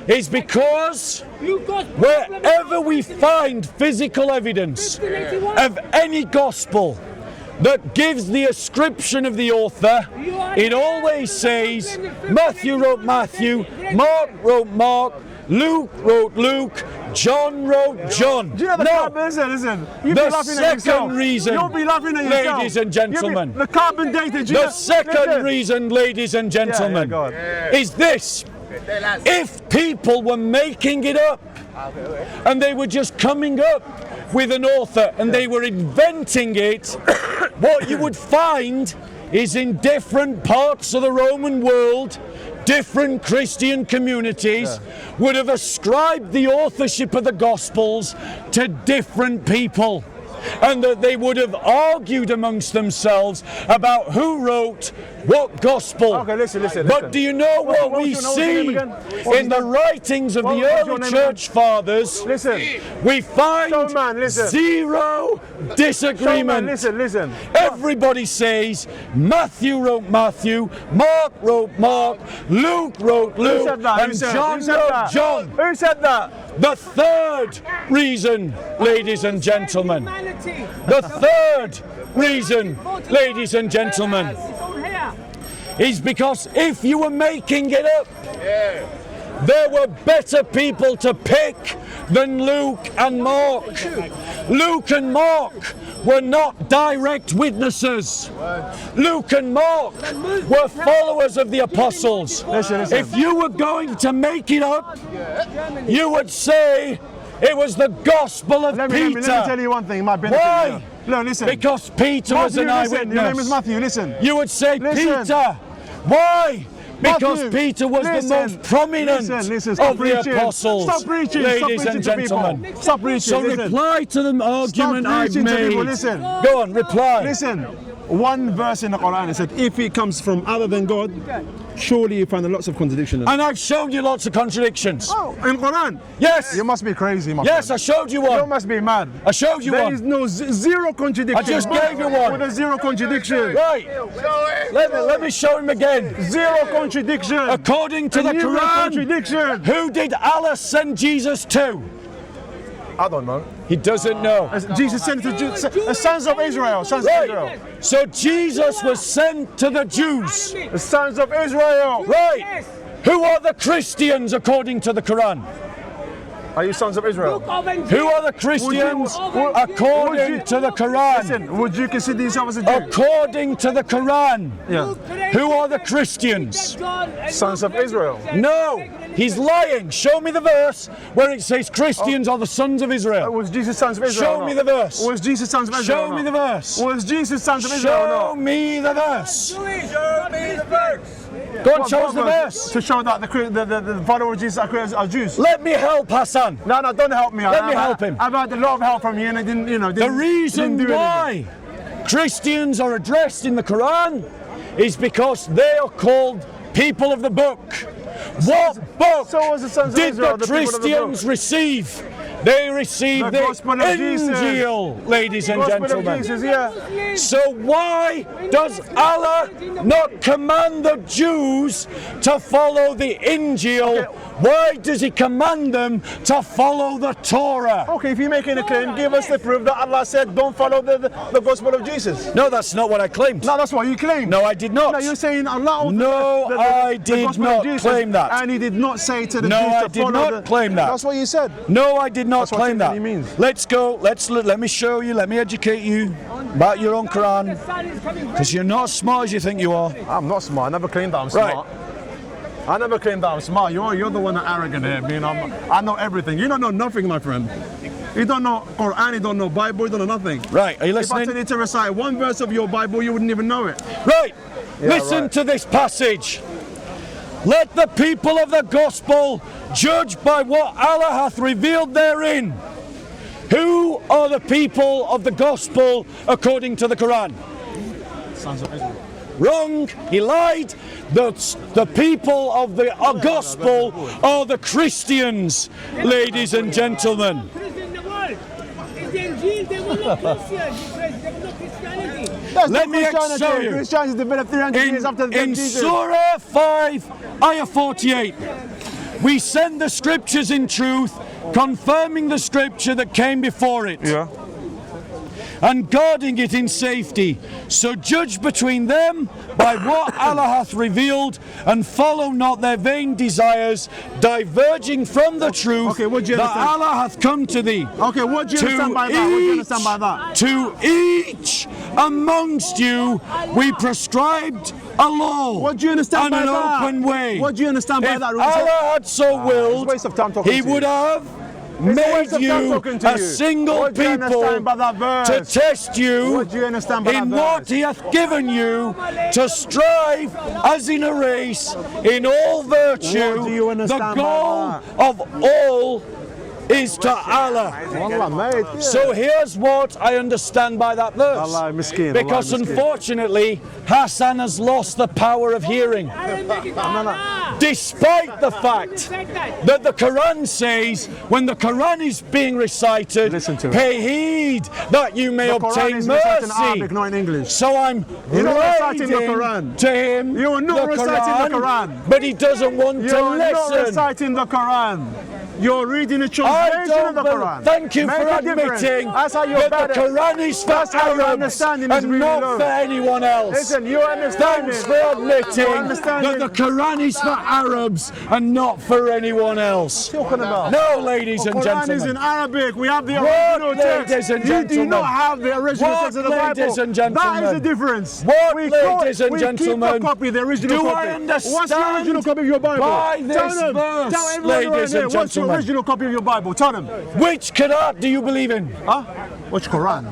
is because wherever we find physical evidence of any gospel that gives the ascription of the author, it always says Matthew wrote Matthew, Mark wrote Mark, Luke wrote Luke, John wrote John. Do you know the No. listen, you'll The be laughing at yourself. second reason, You'll be laughing at yourself. ladies and gentlemen, The carbon dated. the second reason, ladies and gentlemen, go on. is this. If people were making it up and they were just coming up with an author and they were inventing it, what you would find is in different parts of the Roman world, different Christian communities would have ascribed the authorship of the Gospels to different people. And that they would have argued amongst themselves about who wrote what gospel. Okay, listen. But do you know what What's we your name see again? in the writings of the What's your early name church fathers? Listen. We find Showman, listen. zero disagreement. Listen. Everybody says Matthew wrote Matthew, Mark wrote Mark, Luke wrote Luke, Who said that? and John wrote John. Who said that? The third reason, ladies and gentlemen, the third reason, ladies and gentlemen, is because if you were making it up, there were better people to pick than Luke and Mark. Luke and Mark were not direct witnesses. Luke and Mark were followers of the apostles. Listen. If you were going to make it up, you would say It was the gospel of Let Peter. me tell you one thing, my benefit. Why? No, listen. Because Peter was an Matthew, listen. eyewitness. Your name is Matthew, listen. You would say Listen. Peter. Why? Because Matthew, Peter was listen. the most prominent Listen, stop of preaching. the apostles. Stop preaching. Ladies Stop and preaching to gentlemen. people. Stop preaching. So listen. reply to the argument I've preaching to made. people, listen. Go on, reply. Listen, one verse in the Quran, it said, if he comes from other than God, surely you find lots of contradictions. And I've shown you lots of contradictions. Oh, in Quran? Yes. You must be crazy, my Yes, I friend. showed you You one. must be mad. I showed you There one. is no zero contradiction. I just gave you one. With a zero contradiction. Right. Let me show him again. Zero contradiction. According to the Zero Quran, contradiction. who did Allah send Jesus to? I don't know. He doesn't know. Jesus sent to the sons of Israel. Sons of Israel. Right. So Jesus was sent to the Jews. The sons of Israel. Right. Who are the Christians according to the Quran? Are you sons of Israel? Who are the Christians according to the Quran? Listen, would you consider yourself as a Jew? According to the Quran. Yeah. Who are the Christians? Sons of Israel. No, he's lying. Show me the verse where it says Christians are the sons of Israel. Was Jesus sons of Israel? Show me the verse. Was Jesus sons of Israel? Show me the verse. Was Jesus sons of Israel? or Show not? me the verse. Go on, show us the verse. To show that the followers of Jesus are Jews. Let me help Hassan. No, don't help me. Let me help him. I've had a lot of help from you, and I didn't, The reason didn't do why Christians are addressed in the Quran is because they are called people of the book. What book So was the sons of did Israel, the the people of the Christians receive? They received The the gospel of Jesus. Injil, ladies and Gospel of gentlemen. Jesus, yeah. So why does Allah not command the Jews to follow the Injil? Why does he command them to follow the Torah? Okay, if you're making a claim, give us the proof that Allah said don't follow the gospel of Jesus. No, that's not what I claimed. No, that's what you claim. No, I did not. No, you're saying Allah. No, I did gospel not of Jesus, claim that. And he did not say to the No, Jews I to did follow not claim that. That's what you said. No, I did not That's what claim that. Tiffany means. Let's go. Let me show you. Let me educate you about your own Quran, because you're not as smart as you think you are. I'm not smart. I never claimed that I'm Right. smart. I never claimed that I'm smart. You're the one that arrogant here. I know everything. You don't know nothing, my friend. You don't know Quran, you don't know Bible, you don't know nothing. Right, are you If I listening? tell you to recite one verse of your Bible, you wouldn't even know it. Right. Yeah, Listen right. to this passage. Let the people of the gospel judge by what Allah hath revealed therein. Who are the people of the gospel according to the Quran? Sons of Israel. Wrong. He lied. The people of the gospel are the Christians, ladies and gentlemen. That's Let not me Christianity. show you. Christianity developed 300 years after In Jesus. Surah 5, Ayah 48, we send the scriptures in truth, confirming the scripture that came before it. Yeah. And guarding it in safety. So judge between them by what Allah hath revealed, and follow not their vain desires, diverging from the truth Okay, what do you that understand? Allah hath come to thee. Okay, what do you understand by that? What do you understand by that? To each amongst you we prescribed a law. What do you understand and by an that? open way. What do you understand by If that? Allah had so willed, waste of time talking He to you. would have a made waste of time you talking to a you. single What do you people understand by that verse? to test you What do you understand by in that what verse? He hath given you, to strive as in a race in all virtue. What do you understand The by goal that? of all is to Allah. Wallah, mate. So here's what I understand by that verse. Allah, miskin, Because Allah, miskin. unfortunately, Hassan has lost the power of hearing. Despite the fact that the Quran says, when the Quran is being recited, Listen to it. pay heed that you may The Quran obtain is recited in mercy. Arabic, not in English. So I'm You're not writing reciting the Quran. to him You are not the reciting the Quran. but he doesn't want to You're not listen. reciting the Quran. You're reading the I translation don't of the believe. Quran. Thank you Make for a difference. admitting That's how you're that the better. Quran is for That's how your Arabs understanding is and really not low. for anyone else. Listen, you understand Thanks it. for admitting Your understanding- that the Quran is for Arabs and not for anyone else. Talking about. No, ladies The and Quran is gentlemen. in Arabic. We have the What, original text. ladies and You do gentlemen? not have the original What, text of the Bible. ladies and That is gentlemen? the difference. What, we ladies and we gentlemen? keep the copy, the original Do copy. I understand What's the original copy of your Bible? by this Tell them. verse, Tell everyone ladies around here, and what's your gentlemen. original copy of your Bible? Tell them. Which Qur'an do you believe in? Huh? Which Quran?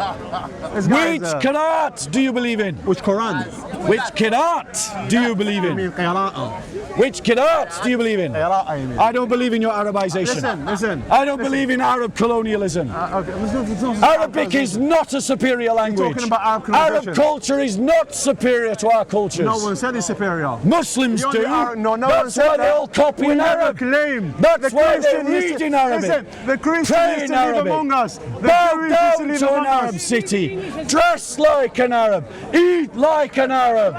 Which Qur'an do you believe in? Which Quran? Which Qur'an do you believe I in? mean, qira'a. Which Qur'an do you believe in? Qira'a, you mean. I don't believe in your Arabization. Listen. I don't believe in Arab colonialism. Okay, it's not Arabic is not a superior language. talking about Arab colonization. Arab culture is not superior to our cultures. No one said it's superior. Muslims You're do. the Arab- no one That's said why that. they all copy We in never Arab. claim. That's The why they Christian used read to- in Arabic. Listen, the Christians Pray used in to live Arabic. among us. The Bow Jews used to down live to an among Arab us. city. Dress like an Arab. Eat like an Arab.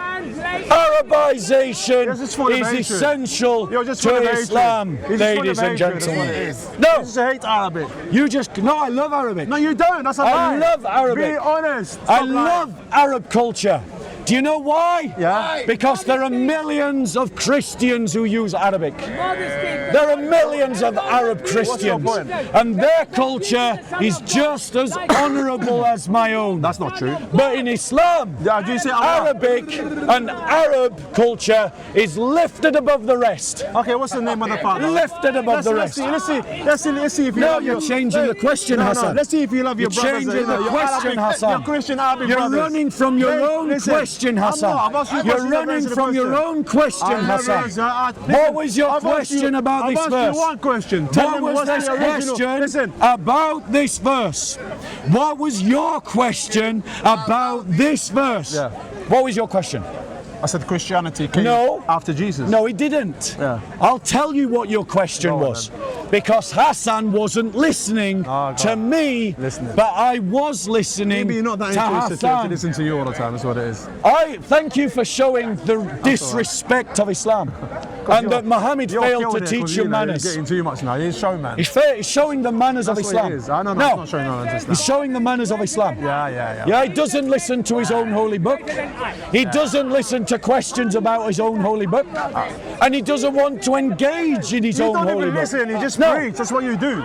Arabization Yes, it's full of is hatred. essential You're just full of to hatred. Islam, You're just full ladies of and hatred, that's what gentlemen. it is. No, You just hate Arabic. you just, no, I love Arabic. No, you don't. That's a lie. I love Arabic. Be honest. I Stop lying. love Arab culture. Do you know why? Yeah. Because there are millions of Christians who use Arabic. There are millions of Arab Christians, point? and their culture is just as honourable as my own. That's not true. But in Islam, Yeah, do you say Allah? Arabic and Arab culture is lifted above the rest. Okay, what's the name of the father? Lifted above the Let's rest. see if you No, love you're your... changing the question, No, Hassan. let's see if you love your You're brothers. changing the your question, Arabic, Hassan. Your Christian Arabic You're brothers. running from your own Listen, question, Hassan. I'm not. I've asked you a You're question, you've running answered the from your question. own question, I've never Hassan. answered- What was your I've asked question you- about this I've verse? asked you one question. Tell What them was what's this the original. question Listen. about this verse? What was your question about this verse? Yeah. What was your question? I said Christianity came No. after Jesus. No, it didn't. Yeah. I'll tell you what your question Go on, was. Because Hassan wasn't listening Oh, God. to me, Listening. but I was listening Maybe you're not that to interested to Hassan. listen to you all the time. That's what it is. I thank you for showing the disrespect of Islam and that Muhammad You're failed killing to it, teach 'cause, you know, manners. You're getting too much now. He's showman. He's showing the manners of That's what Islam. it is. I know, no, it's not showing manners of Islam. He's showing the manners of Islam. Yeah. He doesn't listen to his own holy book. He doesn't listen to questions about his own holy book. And he doesn't want to engage in his You own don't holy even book. listen. You just No. preach. That's what you do.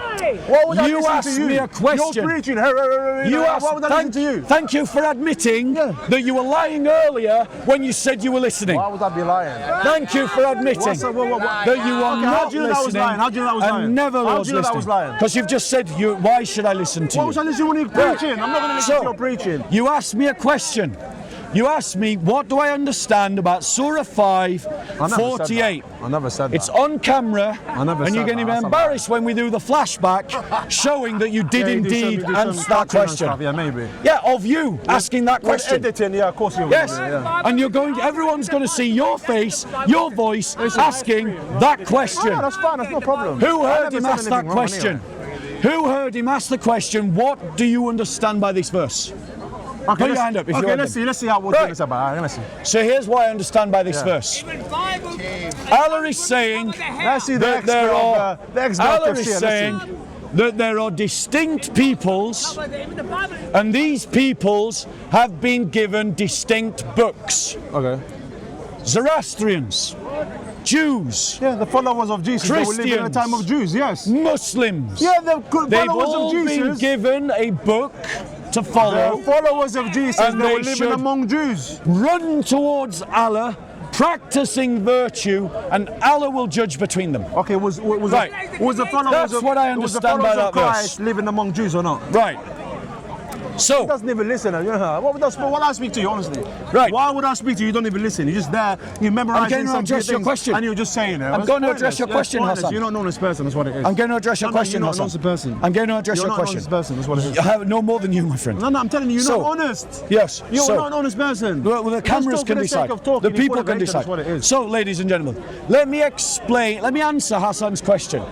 What would I You listen asked to you? me a question. You're preaching. You asked, What would I listen to you? Thank you for admitting that you were lying earlier when you said you were listening. Why would I be lying? Thank you for admitting What's that- what- that you were Okay, how not do you know that I was listening lying? How do you know that I was lying? and never How do was you know that I was listening. lying? Because you've just said, why should I listen to Why you? would I listen when you're preaching? I'm not going to listen So, to your preaching. You asked me a question. You asked me, what do I understand about Surah 5, I never 48? said that. I never said that. It's on camera, I never and you're said going to that. be That's a embarrassed when we do the flashback, showing that you did Yeah, you do indeed some- you do some answer that cartoon and question. stuff, yeah, maybe. Yeah, of you asking that With question. editing, yeah, of course you will. Yes, Yeah. and everyone's going to see your face, your voice, asking that question. Oh, that's fine. That's no problem. Who I heard never him said ask that anything wrong question? Who heard him ask the question, what do you understand by this verse? Okay, Put your hand up if you okay, heard let's him. see how we're Right. doing this about. All right, let's see. So here's what I understand by this Yeah. verse. Allah is saying Let's see the that expert there are, of the expert Allah of is Shia, saying let's see. that there are distinct peoples, and these peoples have been given distinct books. Okay. Zoroastrians, Jews, Yeah, the followers of Jesus. They were living in the Christians. time of Jews. Yes. Muslims. Yeah, the They've followers all of been Jesus. given a book to The follow, followers of Jesus. And They they were living should- among Jews. run towards Allah, practicing virtue, and Allah will judge between them. Okay, was Right. the followers That's of what I was the understand by followers that of Christ verse. living among Jews or not? Right. He So, doesn't even listen. What would I speak to you honestly? Right. Why would I speak to you? You don't even listen. You're just there. You're memorizing going to some address your things question. and you're just saying it. I'm It's going to pointless. address your Yeah, question, it's pointless. Hassan. You're not an honest person. That's what it is. I'm going to address your No, question, you're not Hassan. an honest person. I'm going to address You're your not an question. honest person. That's what it is. I have no more than you, my friend. No, I'm telling you, you're So- not honest. Yes. You're so, not an honest person. Well, the Just cameras talk can for the sake decide. of talking. The You're people full of can hatred. decide. That's what it is. So, ladies and gentlemen, let me answer Hassan's question.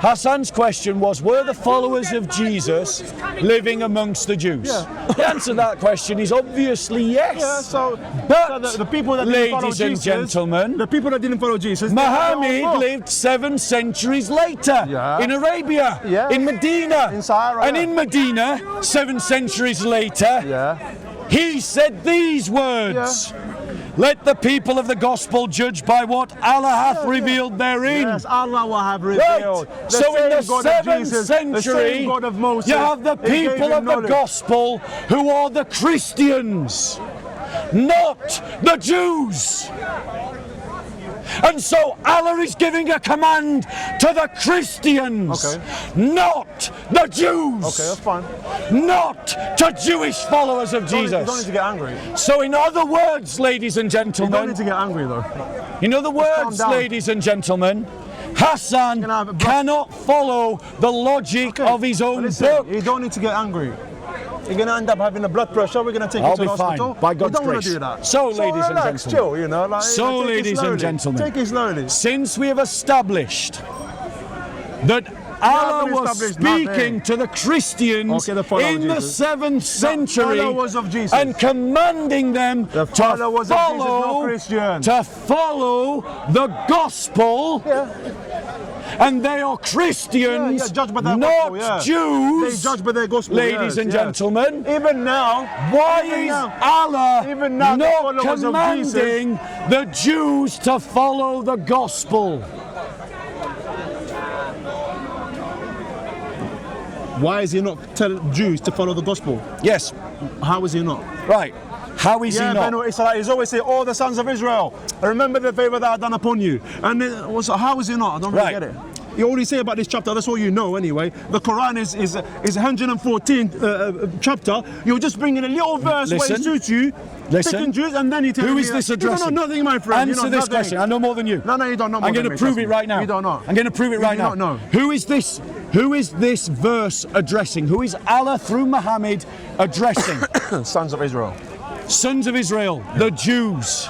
Hassan's question was, were the followers of Jesus living amongst the Jews? Yeah. The answer to that question is obviously yes. Yeah, so But, the people that didn't follow ladies and Jesus, gentlemen, the people that didn't follow Jesus, they had their own Muhammad book. lived 7 centuries later Yeah. in Arabia, Yeah. in Medina. In Sahara, and yeah. in Medina, 7 centuries later, Yeah. he said these words. Let the people of the gospel judge by what Allah hath revealed therein. Yes, Allah will have Right. revealed. The So in the same God of 7th Jesus, the century, same God of Moses, you have the he gave people him of the knowledge. gospel who are the Christians, not the Jews. And so Allah is giving a command to the Christians, not the Jews. Okay, that's fine. Not to Jewish followers of Jesus. You don't need to get angry. So in other words, ladies and You don't gentlemen, need to get angry though. in other words, down. ladies and gentlemen, Hassan cannot follow the logic of his own book. You don't need to get angry. You're going to end up having a blood pressure. We're going to take you I'll to be the hospital. fine, by God's you don't want grace. to do that. So, ladies and relax, gentlemen. chill, you know. Like, So, take it ladies and slowly. gentlemen. Take it slowly. Since we have established that Allah haven't was established speaking nothing. to the Christians Okay, the follower in of the Jesus. 7th century followers of Jesus. and commanding them The to followers of Jesus, not Christians. follow the gospel. And they are Christians, judged by their not gospel, Jews. They judge by their gospel. Ladies and gentlemen, Even now, why even is now- Allah even now the not followers of Jesus- commanding the Jews to follow the gospel? why is he not telling Jews to follow the gospel? Yes, How is he not? right. How is he not? Benu Israel, he's always saying, all the sons of Israel, remember the favor that I've done upon you. And then, how is he not? I don't really Right. get it. You already say about this chapter, that's all you know anyway. The Quran is 114th chapter. You're just bringing a little verse where Listen. it suits you, Listen. picking Jews, and then you tell me... Who is this addressing? You don't know nothing, my friend. Answer you know this nothing. question. I know more than you. No, you don't know more I'm going than to me, prove trust it me. right now. You don't know. I'm going to prove it right do now. not know. Who is this? Who is this verse addressing? Who is Allah through Muhammad addressing? Sons of Israel. Sons of Israel, the Jews.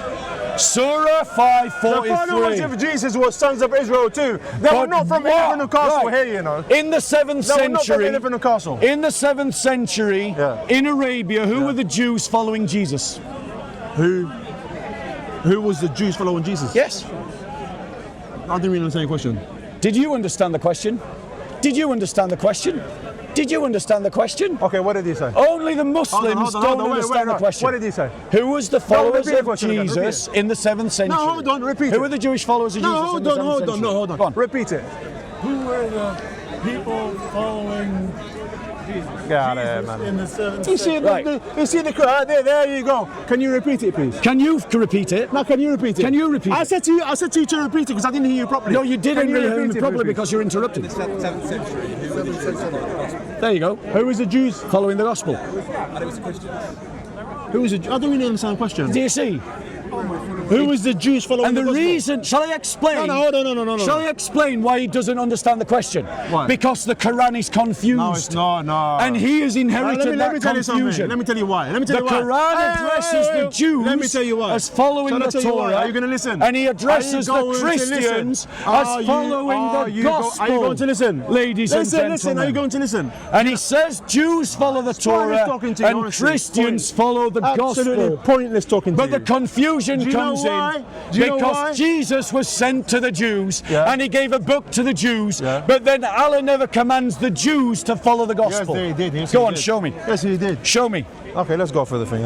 Surah The followers 543. of Jesus were sons of Israel too. They were But not from what? Elephant and Castle Right. here, you know. In the 7th They were not from century, Elephant and Castle. in the 7th century, Yeah. in Arabia, who were the Jews following Jesus? Who was the Jews following Jesus? Yes. I didn't really understand your question. Did you understand the question? Did you understand the question? Did you understand the question? Okay, what did he say? Only the Muslims don't understand the question. What did he say? Who was the followers repeat the of question again, Jesus repeat in the 7th century? No, hold on, repeat Who it. were the Jewish followers of Jesus No, in hold the on, 7th hold on, century? no, hold Go on. Repeat it. Who were the people following Yeah, man. in the 7th You see, Right. you see the Quran there you go. Can you repeat it, please? Can you repeat it? No, can you repeat it? Can you repeat I it? said to you to repeat it because I didn't hear you properly. No, you didn't Can really repeat hear me it, properly please? because you're interrupted. There you go. Who was the Jews? Following the gospel. Who was the? I don't really understand the question. Do you see? Who was the Jews following And the gospel? reason, shall I explain? No, hold on, no. Shall I explain why he doesn't understand the question? Why? Because the Quran is confused. No, it's not. No. And he has inherited let me that tell you something. confusion. Let me tell you why. Let me The tell you why. Quran addresses the Jews Let me tell you why. as following Shall I the tell you why? Torah. Are you going to listen? And he addresses Are the you going to Christians listen? as Are you- following are the you gospel. Are you going to listen? Ladies and gentlemen. Listen. Are you going to listen? And he says Jews follow the Torah talking to you, and honestly. Christians follow the Absolutely gospel. pointless talking to But you. the confusion Do you know comes why? in Do you know because why? Jesus was sent to the Jews and he gave a book to the Jews, Yeah. but then Allah never commands the Jews to follow the Yes, gospel. he did. Yes, Go he on, did. show me. Yes, he did. Show me. Okay, let's go for the thing.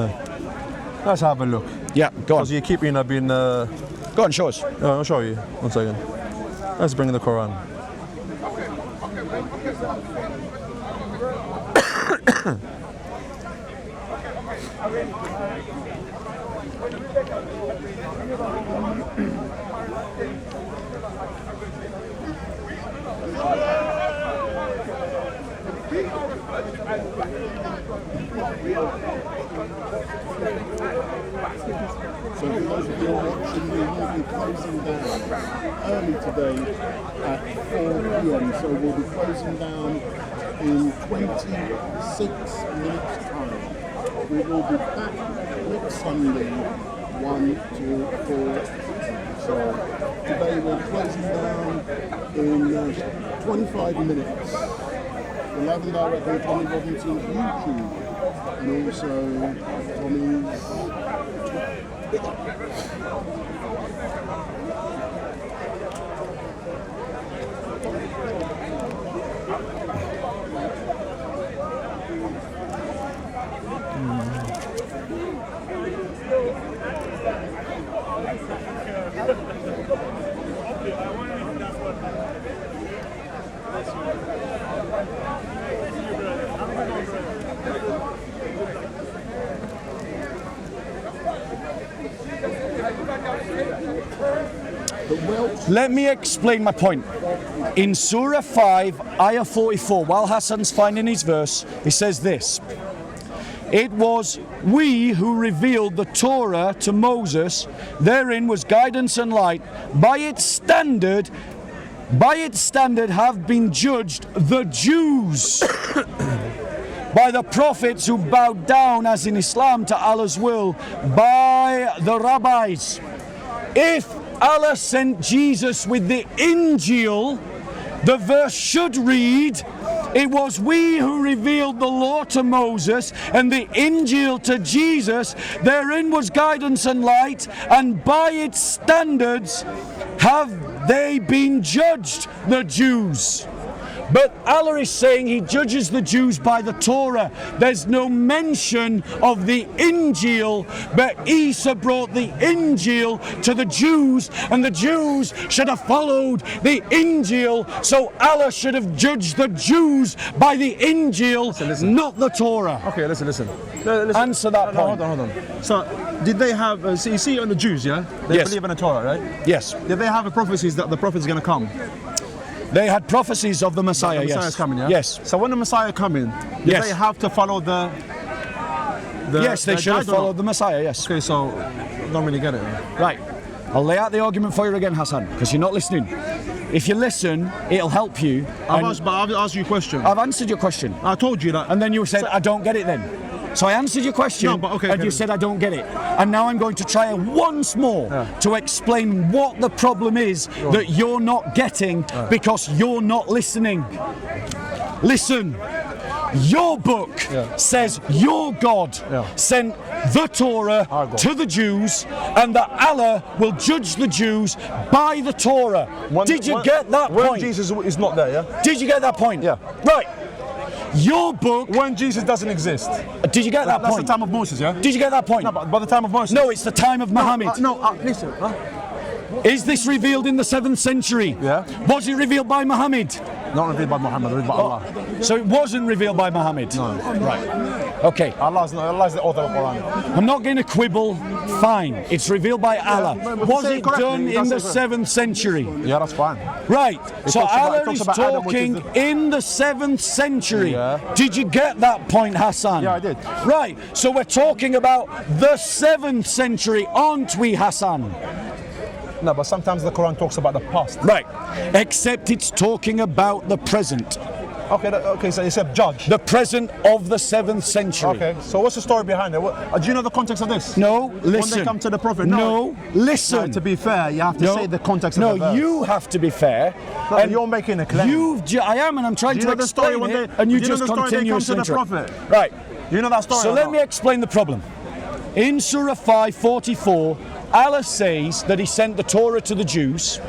Let's have a look. Yeah, go on. Because you keep being Go on, show us. I'll show you. 1 second. Let's bring the Quran. So for those of you watching, we will be closing down early today at 4 p.m. So we'll be closing down in 26 minutes time. We will be back next Sunday, 1 to 4. So today we're closing down in 25 minutes. We're live and direct on Tommy Robinson's YouTube and also Tommy's Let me explain my point. In Surah 5, Ayah 44, while Hassan's finding his verse, he says this. It was we who revealed the Torah to Moses. Therein was guidance and light. By its standard have been judged the Jews by the prophets who bowed down, as in Islam, to Allah's will, by the rabbis. If Allah sent Jesus with the Injil, the verse should read, it was we who revealed the law to Moses and the Injil to Jesus. Therein was guidance and light, and by its standards have they been judged, the Jews. But Allah is saying He judges the Jews by the Torah. There's no mention of the Injil, but Isa brought the Injil to the Jews, and the Jews should have followed the Injil. So Allah should have judged the Jews by the Injil, not the Torah. Okay, listen. Answer that point. Hold on. So, did they have? So you see on the Jews, yeah? They Yes. believe in the Torah, right? Yes. Did they have a prophecies that the prophet is going to come? They had prophecies of the Messiah, The Messiah yes. is coming, yeah? Yes. So when the Messiah come in, did Yes. they have to follow the Yes, they should have guide or not? followed the Messiah, yes. Okay, so I don't really get it. Right. I'll lay out the argument for you again, Hassan, because you're not listening. If you listen, it'll help you. I've asked you a question. I've answered your question. I told you that. And then you said, I don't get it then. So I answered your question, No, but okay, and okay. you said, I don't get it. And now I'm going to try once more to explain what the problem is that you're not getting because you're not listening. Listen. Your book says your God sent the Torah to the Jews, and that Allah will judge the Jews by the Torah. Did you get that when point? Jesus is not there, yeah? Did you get that point? Yeah. Right. Your book. When Jesus doesn't exist. Did you get that That's point? the time of Moses, yeah? Did you get that point? No, but by the time of Moses. No, it's the time of Muhammad. Listen. Is this revealed in the 7th century? Yeah. Was it revealed by Muhammad? Not revealed by Muhammad, revealed by Allah. So it wasn't revealed by Muhammad? No. Right. Okay. Allah is the author of Quran. I'm not going to quibble. Fine. It's revealed by Allah. but Was say it it correctly, done in the that's it. 7th century? Yeah, that's fine. Right. So talks about- Allah it talks is about Adam, which is talking in the 7th century. Yeah. Did you get that point, Hassan? Yeah, I did. Right. So we're talking about the 7th century, aren't we, Hassan? No, but sometimes the Quran talks about the past. Right. Except it's talking about the present. Okay, so you said judge. The present of the 7th century. Okay, so what's the story behind it? Do you know the context of this? No, listen. When they come to the Prophet? No, listen. No, to be fair, you have to say the context of the verse. No, you have to be fair. No, and you're making a claim. I am, and I'm trying Do you to know the story explain when it, they- and you do you know just the story they continue come to the interrupt. Prophet? Right. You know that story? So or let not? me explain the problem. In Surah 5:44, Allah says that He sent the Torah to the Jews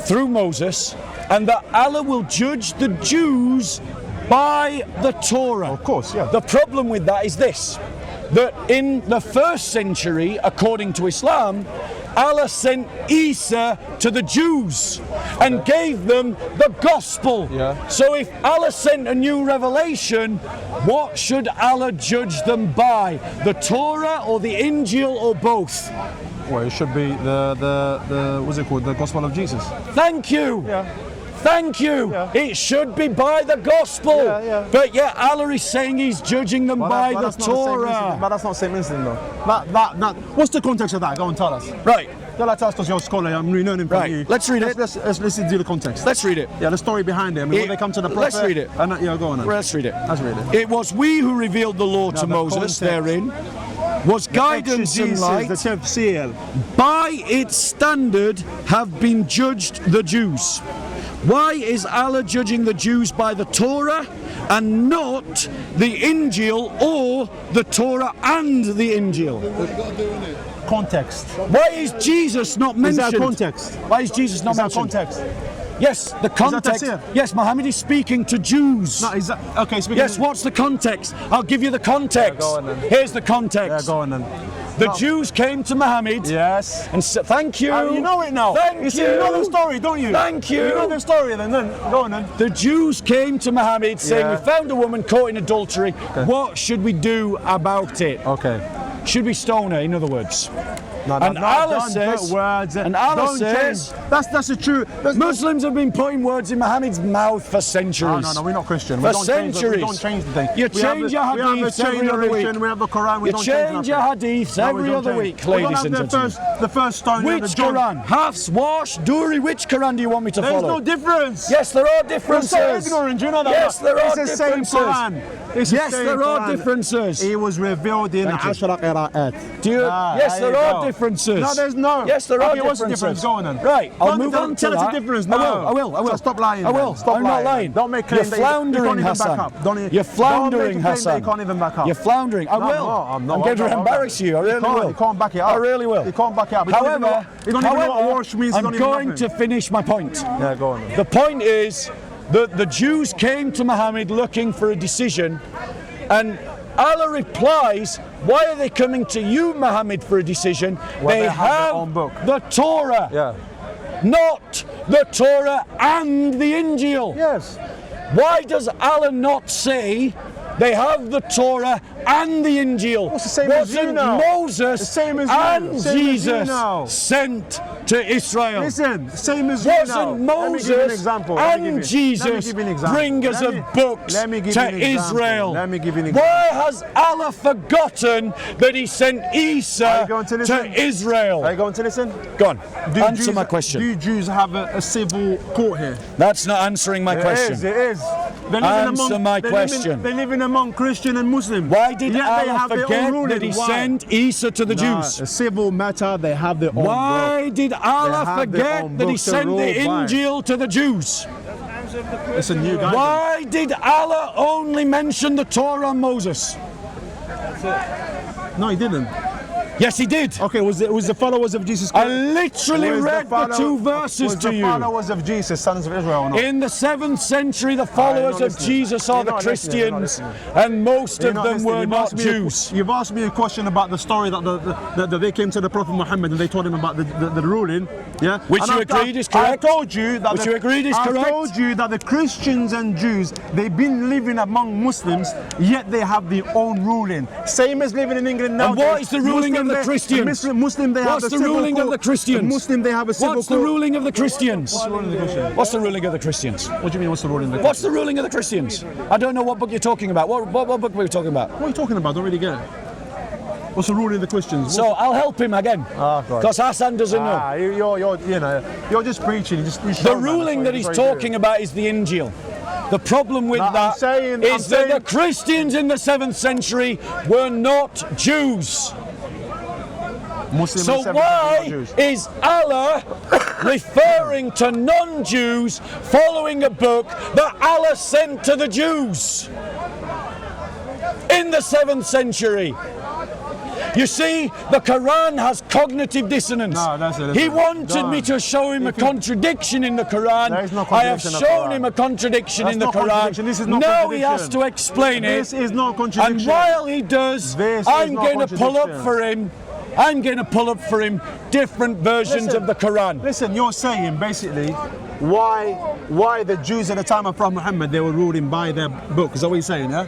through Moses, and that Allah will judge the Jews by the Torah. Of course, yeah. The problem with that is this, that in the 1st century, according to Islam, Allah sent Isa to the Jews and gave them the gospel. Yeah. So if Allah sent a new revelation, what should Allah judge them by? The Torah or the Injil or both? Well, it should be the what's it called? The Gospel of Jesus. Thank you. Yeah. Thank you. Yeah. It should be by the gospel. Yeah. But yet Allah is saying He's judging them by the that's not the same Torah. incident. But that's not the same incident, though. What's the context of that? Go and tell us. Right. Tell us, because you're a scholar. I'm learning from Right. you. Let's read it. Let's do the context. Let's read it. Yeah, the story behind it. I mean, when they come to the Prophet. Let's read it. Yeah, go on. Then. Let's read it. Let's read it. It was we who revealed the law to the Moses. context. Therein was guidance and Exegesis, light. the tafsir. By its standard have been judged the Jews. Why is Allah judging the Jews by the Torah and not the Injil or the Torah and the Injil? Context. Why is Jesus not Is mentioned? that context? Why is Jesus not Is that mentioned? context? Yes, the context. tafsir? Yes, Muhammad is speaking to Jews. No, is that okay? Speaking Yes, what's the context? I'll give you the context. Yeah, go on then. Here's the context. Yeah, go on then. The No. Jews came to Muhammad Yes. and said, thank you. You know it now. Thank you. See, you know the story, don't you? Thank you. You know the story then. Go on then. The Jews came to Muhammad saying, Yeah. we found a woman caught in adultery. What should we do about it? Okay. Should we stone her, in other words? And Allah says, that's the truth. Muslims have been putting words in Muhammad's mouth for centuries. No, we're not Christian. For centuries. We don't change the thing. You change your hadiths every other week. We have the Quran. We You don't change change your hadiths every other week, ladies and gentlemen. The first stone. Which Quran? Hafs, Wash, Duri, which Quran do you want me to follow? There's no difference. Yes, there are differences. You're so ignorant, do you know that? Yes, there are It's the same differences. Quran. It's the Yes, same there are Quran. differences. It was revealed in Ashra Qira'at. Do you? Yes, there are differences. No, there's no. Yes, there are Okay, what's the differences. difference? Go on then. Right, I'll move on to tell us that. the difference. I No. will. So stop lying. I will. then. Stop I'm not lying. Don't make You're claims that you floundering, can't even Hassan. back up. Don't You're floundering, make a claim that Hassan. you can't even back up. You're floundering. I No, will. I'm not. I'm going to embarrass you. I really will. You can't back it up. I really will. You can't back it up. You However, don't even know what wash means. You I'm don't even know going to nothing. finish my point. Yeah, go on. The point is that the Jews came to Muhammad looking for a decision, and Allah replies, why are they coming to you, Muhammad, for a decision? Well, they they have their have own book. the Torah, Yeah. not the Torah and the Injil. Yes. Why does Allah not say they have the Torah and the Injil? It's the same as you Wasn't now. Moses The same as you. and Same as you Jesus now. sent to Israel? Listen, same as you now. Wasn't Let me give you an Moses example. Let me give and you- Jesus let me give you an example. bringers Let me- of books let me give to you an example. Israel? Let me give you an example. Why has Allah forgotten that He sent Are you Isa going to listen? to Israel? Are you going to listen? Go on, Do answer Jews- my question. Do Jews have a civil court here? That's not answering my question. It is. They're living Answer my question. They're living among Christian and Muslim. Why did Yet they Allah have their own forget ruling. that He Why? sent Isa to the Nah, Jews? a civil matter, they have their own Why book. did Allah have their forget own that He book to sent the rule by. Injil to the Jews? It's a new guidance. Why did Allah only mention the Torah and Moses? No, he didn't. Yes, He did. Okay, was the followers of Jesus I Christ? literally Was read the two verses was to the you. followers of Jesus, sons of Israel or not? In the 7th century, the followers not of listening. Jesus are You're the not listening, you're not Christians, listening. and most You're of not them listening. were You've not asked me Jews. You've asked me a question about the story that they came to the Prophet Muhammad and they told him about the ruling. Yeah, Which And you I've- agreed is correct? I told you that Which you agreed is correct? I told you that the Christians and Jews, they've been living among Muslims, yet they have their own ruling. Same as living in England now. And what is the ruling of the Christians? Muslim, they have What's a the civil ruling of court. the Christians? The Muslim, they have a civil What's the court. ruling of the Christians? What's the ruling of the Christians? What's the ruling of the Christians? What do you mean, what's the ruling of the What's the ruling of the Christians? I don't know what book you're talking about. What book were you talking about? What are you talking about? I don't really get it. What's the ruling of the Christians? So I'll help him again, God. because Hassan doesn't know. You're just preaching. The ruling that he's talking about is the Injil. The problem with No, that is that the Christians in the 7th century were not Jews. Muslim So and 7% why Jews. is Allah referring to non-Jews following a book that Allah sent to the Jews in the 7th century? You see, the Quran has cognitive dissonance. No, that's it. He wanted me Don't. to show him a contradiction in the Quran. There is no I have contradiction in the shown Quran. him a contradiction That's in the not Quran. contradiction. This is not Now he has contradiction. to explain This it. is not contradiction. And while he does, This is I'm not going to pull up contradiction. for him. I'm going to pull up for him different versions Listen, of the Quran. Listen, you're saying basically why the Jews at the time of Prophet Muhammad, they were ruling by their book. Is that what you're saying, yeah?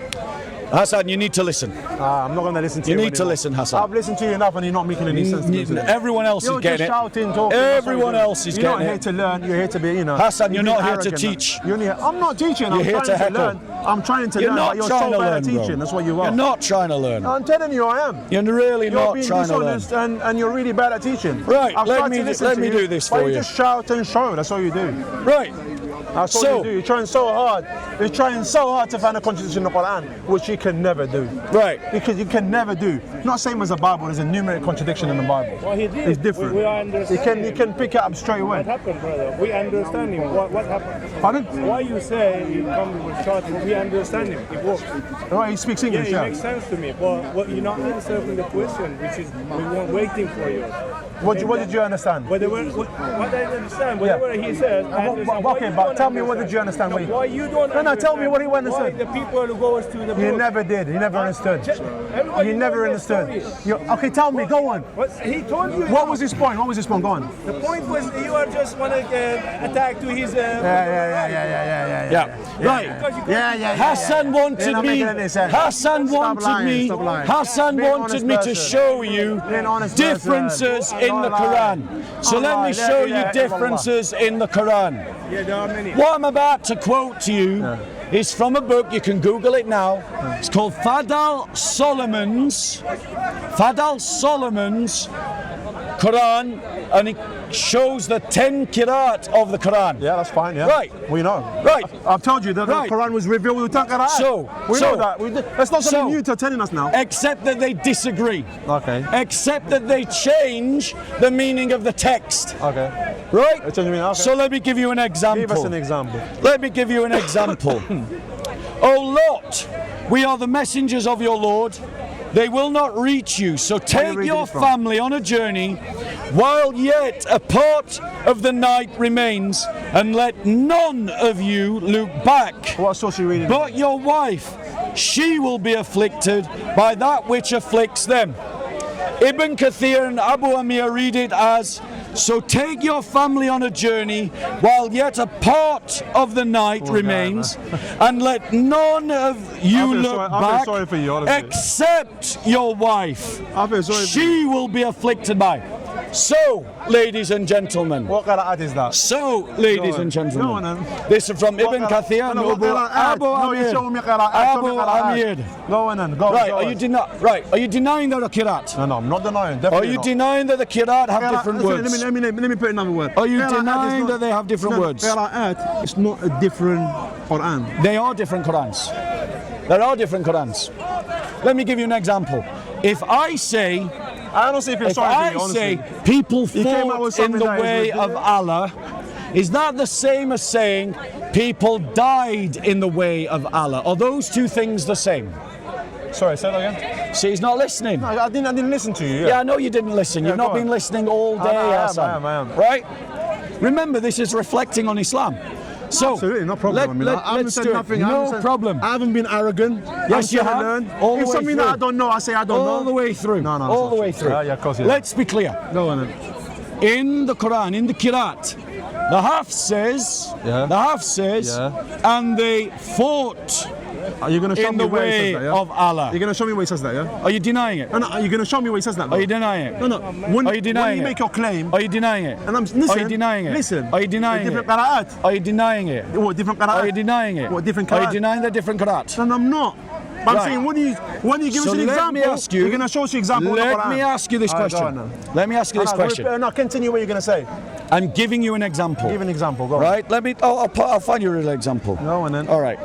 Hassan, you need to listen. I'm not going to listen to you. You need to anymore. listen, Hassan. I've listened to you enough and you're not making any sense to me today. Everyone else You're is getting just it. shouting, talking. that's what Everyone you're doing. else is You're not getting here it. to learn. You're here to be, Hassan, you're being not here to arrogant. teach. I'm not teaching. You're I'm here trying to heckle. learn. I'm trying to You're learn, not but you're trying so to bad learn, at teaching. bro. That's what you are. You're not trying to learn. I'm telling you, I am. You're really You're not being trying to learn. dishonest and you're really bad at teaching. Right, I've let tried me- to listen let to me you, do this but for you you. just shout and show. That's all you do. Right. That's all So- you do. You're trying so hard. You're trying so hard to find a contradiction in the Quran, which you can never do. Right. Because you can never do. Not same as the Bible. There's a numeric contradiction in the Bible. Well, he did. It's different. We understand You can pick it up straight away. what happened, brother. We understand him. What happened? Pardon? Why you say you come with shouting? We understand him. It works. Oh, he speaks Yeah, English. it Yeah. makes sense to me. But you're not answering the question, which is we weren't waiting for you. What did you understand? But what I understand, whatever he says, I understand. Okay, but tell me, what did you understand? Why you don't No, tell me what he Why understood. the people who goes to the He book. never did. He never understood. Everybody He never knows that understood. story. Okay, tell me. Go on. He told you. What was his point? What was his point? Go on. The point was you are just want to attack to his. Yeah. Right. Yeah. Hassan wanted me. Hassan wanted me. Hassan wanted me to show you differences in the Quran. So let me show you differences in the Quran. Yeah, there are many. What I'm about to quote to you is from a book. You can Google it now. It's called Fadal Solomon's Quran, and it shows the 10 Qiraat of the Quran. Yeah, that's fine. Yeah. Right. We know. Right. I've told you that Right. the Quran was revealed with 10 qira'at. We know that. That's not something new to telling us now. Except that they disagree. Okay. Except that they change the meaning of the text. Okay. Right? That's what you mean, okay. So let me give you an example. Give us an example. Let me give you an example. O Lot, we are the messengers of your Lord. They will not reach you. So take reading your it from? family on a journey while yet a part of the night remains, and let none of you look back. What source are you reading? But your wife, she will be afflicted by that which afflicts them. Ibn Kathir and Abu Amir read it as, so take your family on a journey while yet a part of the night remains, and let none of you look I feel back sorry for you, honestly. except your wife. I feel sorry for She will be afflicted by. So, ladies and gentlemen. What qira'at is that? So, ladies and gentlemen. Go on, then. This is from Ibn Kathir and Abu No, you show me qira'at. Abu Amir. Go on then. Go. Right, show are you us. are you denying that the Qiraat? No, I'm not denying. Are Definitely you not. denying that the Qiraat have Qira'at- different listen, words? Let me put another word. Are you Qira'at is denying not- that they have different words? Qira'at is not a different Quran. They are different Qurans. There are different Qurans. Let me give you an example. If I say, I don't see if you're if sorry I for you, honestly. say people came out with fought in something the that is way of ridiculous. Allah, is that the same as saying people died in the way of Allah? Are those two things the same? Sorry, say that again. See, he's not listening. No, I didn't listen to you. Yeah, I know you didn't listen. You've go not on. been listening all day, I am, Hassan. I am. Right? Remember, this is reflecting on Islam. So, Absolutely, no problem. I mean, I haven't let's said do nothing. it. I haven't No said- problem. I haven't been arrogant. Yes, you I'm trying have. to learn. All the If way something that I through. don't know, I say I don't know. All the way through. No, all the it's way not through. true. Yeah, of course. Yeah. Let's be clear. Go on then. In the Quran, in the Qiraat, the Hafs says, and they fought Are you going to show in me the where he says way that? Yeah? of Allah. You're going to show me where he says that, yeah? Are you denying it? No, are you going to show me where he says that? Are you denying it? No. When, Are you denying when you it? make your claim, Are you denying it? and I'm listen. Are you denying it? Listen. Are you denying different it? qira'at. Are you denying it? What different qira'at? Are you denying it? What different Are you qira'at? denying the different Qira'at? No, I'm not. But I'm Right. saying when you give So us an let example, me ask you- you're going to show us an example. Let me ask you this question. Let me ask you this question. No, continue what you're going to say. I'm giving you an example. Give an example. Go on. Right? Let me. I'll find you a real example. Go on then. All right.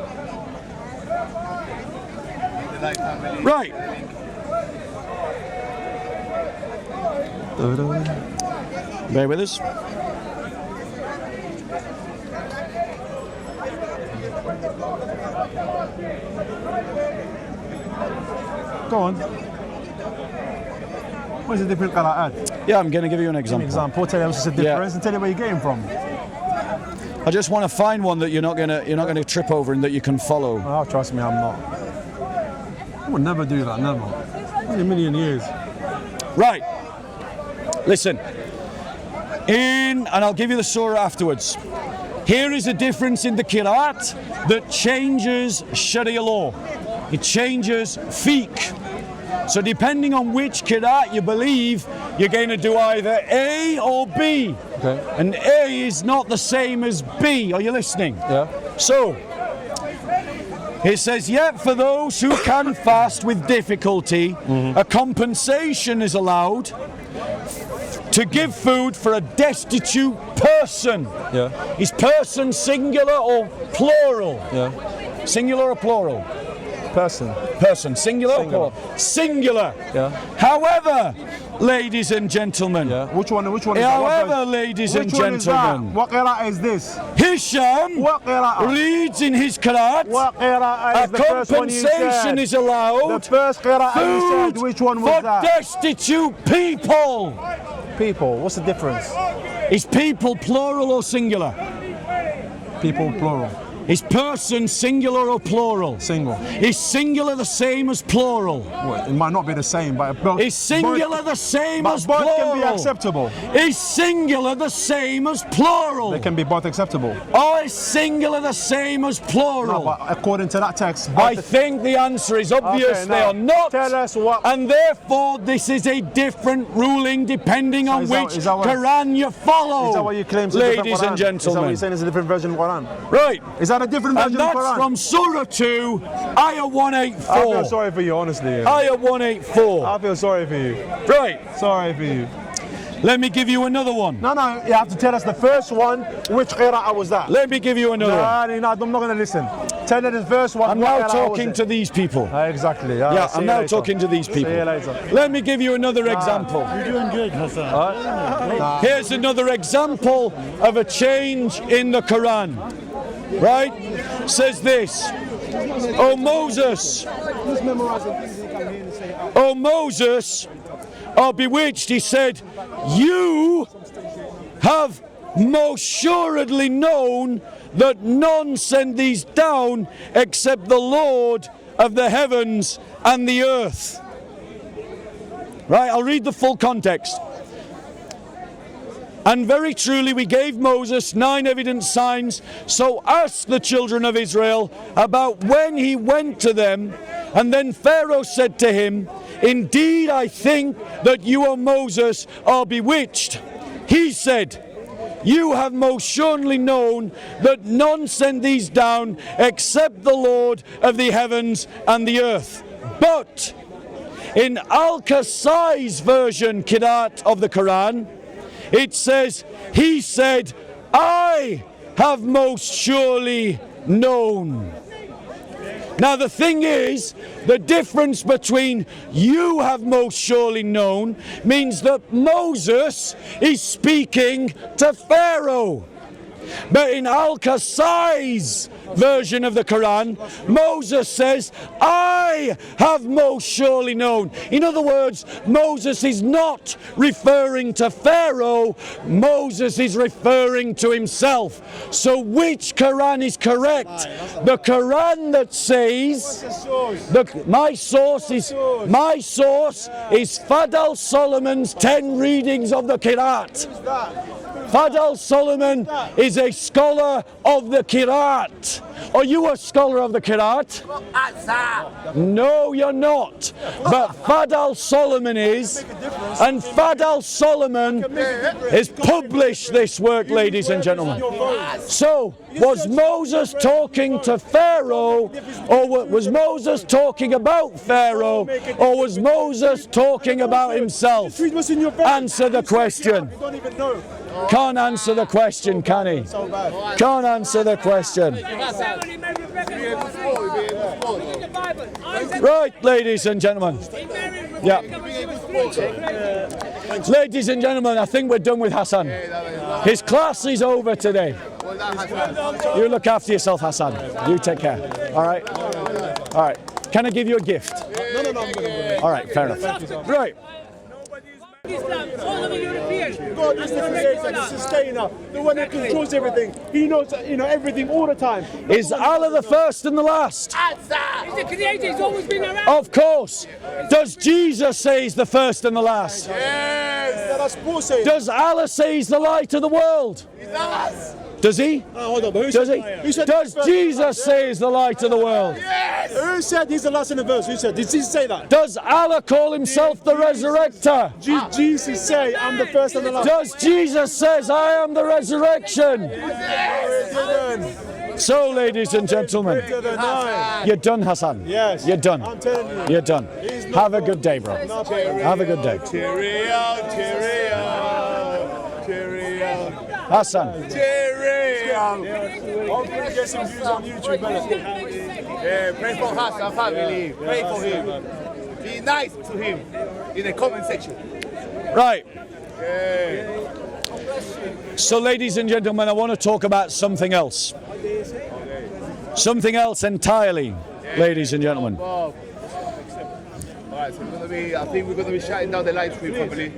Right. Bear with us. Go on. What's the different qira'at? Yeah, I'm going to give you an Give me example. an example. Tell us the difference and tell you where you're getting from. I just want to find one that you're not going to trip over and that you can follow. Oh, trust me, I'm not. I would never do that, never. In a million years. Right. Listen. And I'll give you the surah afterwards. Here is a difference in the Qiraat that changes Sharia law. It changes fiqh. So depending on which Qiraat you believe, you're going to do either A or B. Okay. And A is not the same as B. Are you listening? Yeah. So, it says, yet for those who can fast with difficulty, a compensation is allowed to give food for a destitute person. Yeah. Is person singular or plural? Yeah. Singular or plural? Person. Person, singular, Singular. or plural? Singular. Yeah. However, ladies and gentlemen, Yeah. Which one is that? however, ladies and Which one is that? gentlemen, What qira'at is this? Hisham What qira'at? reads in his Qiraat, What qira'at a is the first one you said? compensation is allowed The first qira'at you said, food which one was for that? destitute people. People. What's the difference? Is people plural or singular? People plural. Is person singular or plural? Single. Is singular the same as plural? Well, it might not be the same, but both. Is singular the same but as both plural? can be acceptable. Is singular the same as plural? They can be both acceptable. Or is singular the same as plural? No, but according to that text, I think the answer is obvious. Okay, They now, are not. tell us what. And therefore, this is a different ruling depending on is that- which is that what- Quran you follow. Is that what you claim? Ladies and Is that what you're gentlemen. saying is a different version of Quran? Right. Is that a different And version of that's Quran? from Surah 2, Ayah I 184. feel sorry for you, honestly. Ayah 184. I feel sorry for you. Right. Sorry for you. Let me give you another one. No, you have to tell us the first one. Which qira'ah was that? Let me give you another one. No, I'm not going to listen. Tell us the first one. I'm What now qira'ah talking was to it? these people. Exactly. Yeah, see I'm you now later. talking to these people. See you later. Let me give you another example. You're doing good, Hassan. Here's another example of a change in the Quran. Right? Says this. O Moses, O Moses, are bewitched, he said, you have most assuredly known that none send these down except the Lord of the heavens and the earth. Right, I'll read the full context. And very truly we gave Moses 9 evident signs, so ask the children of Israel about when he went to them. And then Pharaoh said to him, indeed I think that you, O Moses, are bewitched. He said, you have most surely known that none send these down except the Lord of the heavens and the earth. But in Al-Kasai's version, Qiraat of the Quran, it says, he said, I have most surely known. Now the thing is, the difference between you have most surely known means that Moses is speaking to Pharaoh. But in Al-Kasai's version of the Quran, Moses says, I have most surely known. In other words, Moses is not referring to Pharaoh, Moses is referring to himself. So which Quran is correct? The Quran that says, my source is Fadl Solomon's 10 readings of the Qiraat. Fadl Solomon is a scholar of the Qiraat. Are you a scholar of the Qiraat? No, you're not. But Fadl Solomon is. And Fadl Solomon has published this work, ladies and gentlemen. So, was Moses talking to Pharaoh, or was Moses talking about Pharaoh, or was Moses talking about himself? Answer the question. Can't answer the question, can he? Can't answer the question. Right, ladies and gentlemen. Yeah. Ladies and gentlemen, I think we're done with Hassan. His class is over today. You look after yourself, Hassan. You take care. All right? All right. Can I give you a gift? All right, fair enough. Right. God is the creator, the sustainer, the one that controls everything. He knows, everything all the time. Is Allah the first and the last? He's the creator, he's always been around. Of course. Does Jesus say he's the first and the last? That's Paul saying. Does Allah say he's the light of the world? Does he? Hold on, but who Does said, he? who said Does Jesus say he's the light of the world? Who said he's the last in the verse? Who said? Did Jesus say that? Does Allah call himself the resurrector? Jesus say, I'm the first and the last. Does Jesus says, I am the resurrection? So, ladies and gentlemen, you're done, Hassan. Yes. You're done. I'm telling you. You're done. Have a good day, bro. Have a good day. Cheerio, cheerio, cheerio. Hassan. Hopefully get some views on YouTube. Yeah, pray for Hassan family. Pray for him. Be nice to him in the comment section. Right. So, ladies and gentlemen, I want to talk about something else. Something else entirely, ladies and gentlemen. Alright, so I think we're going to be shutting down the live stream, probably.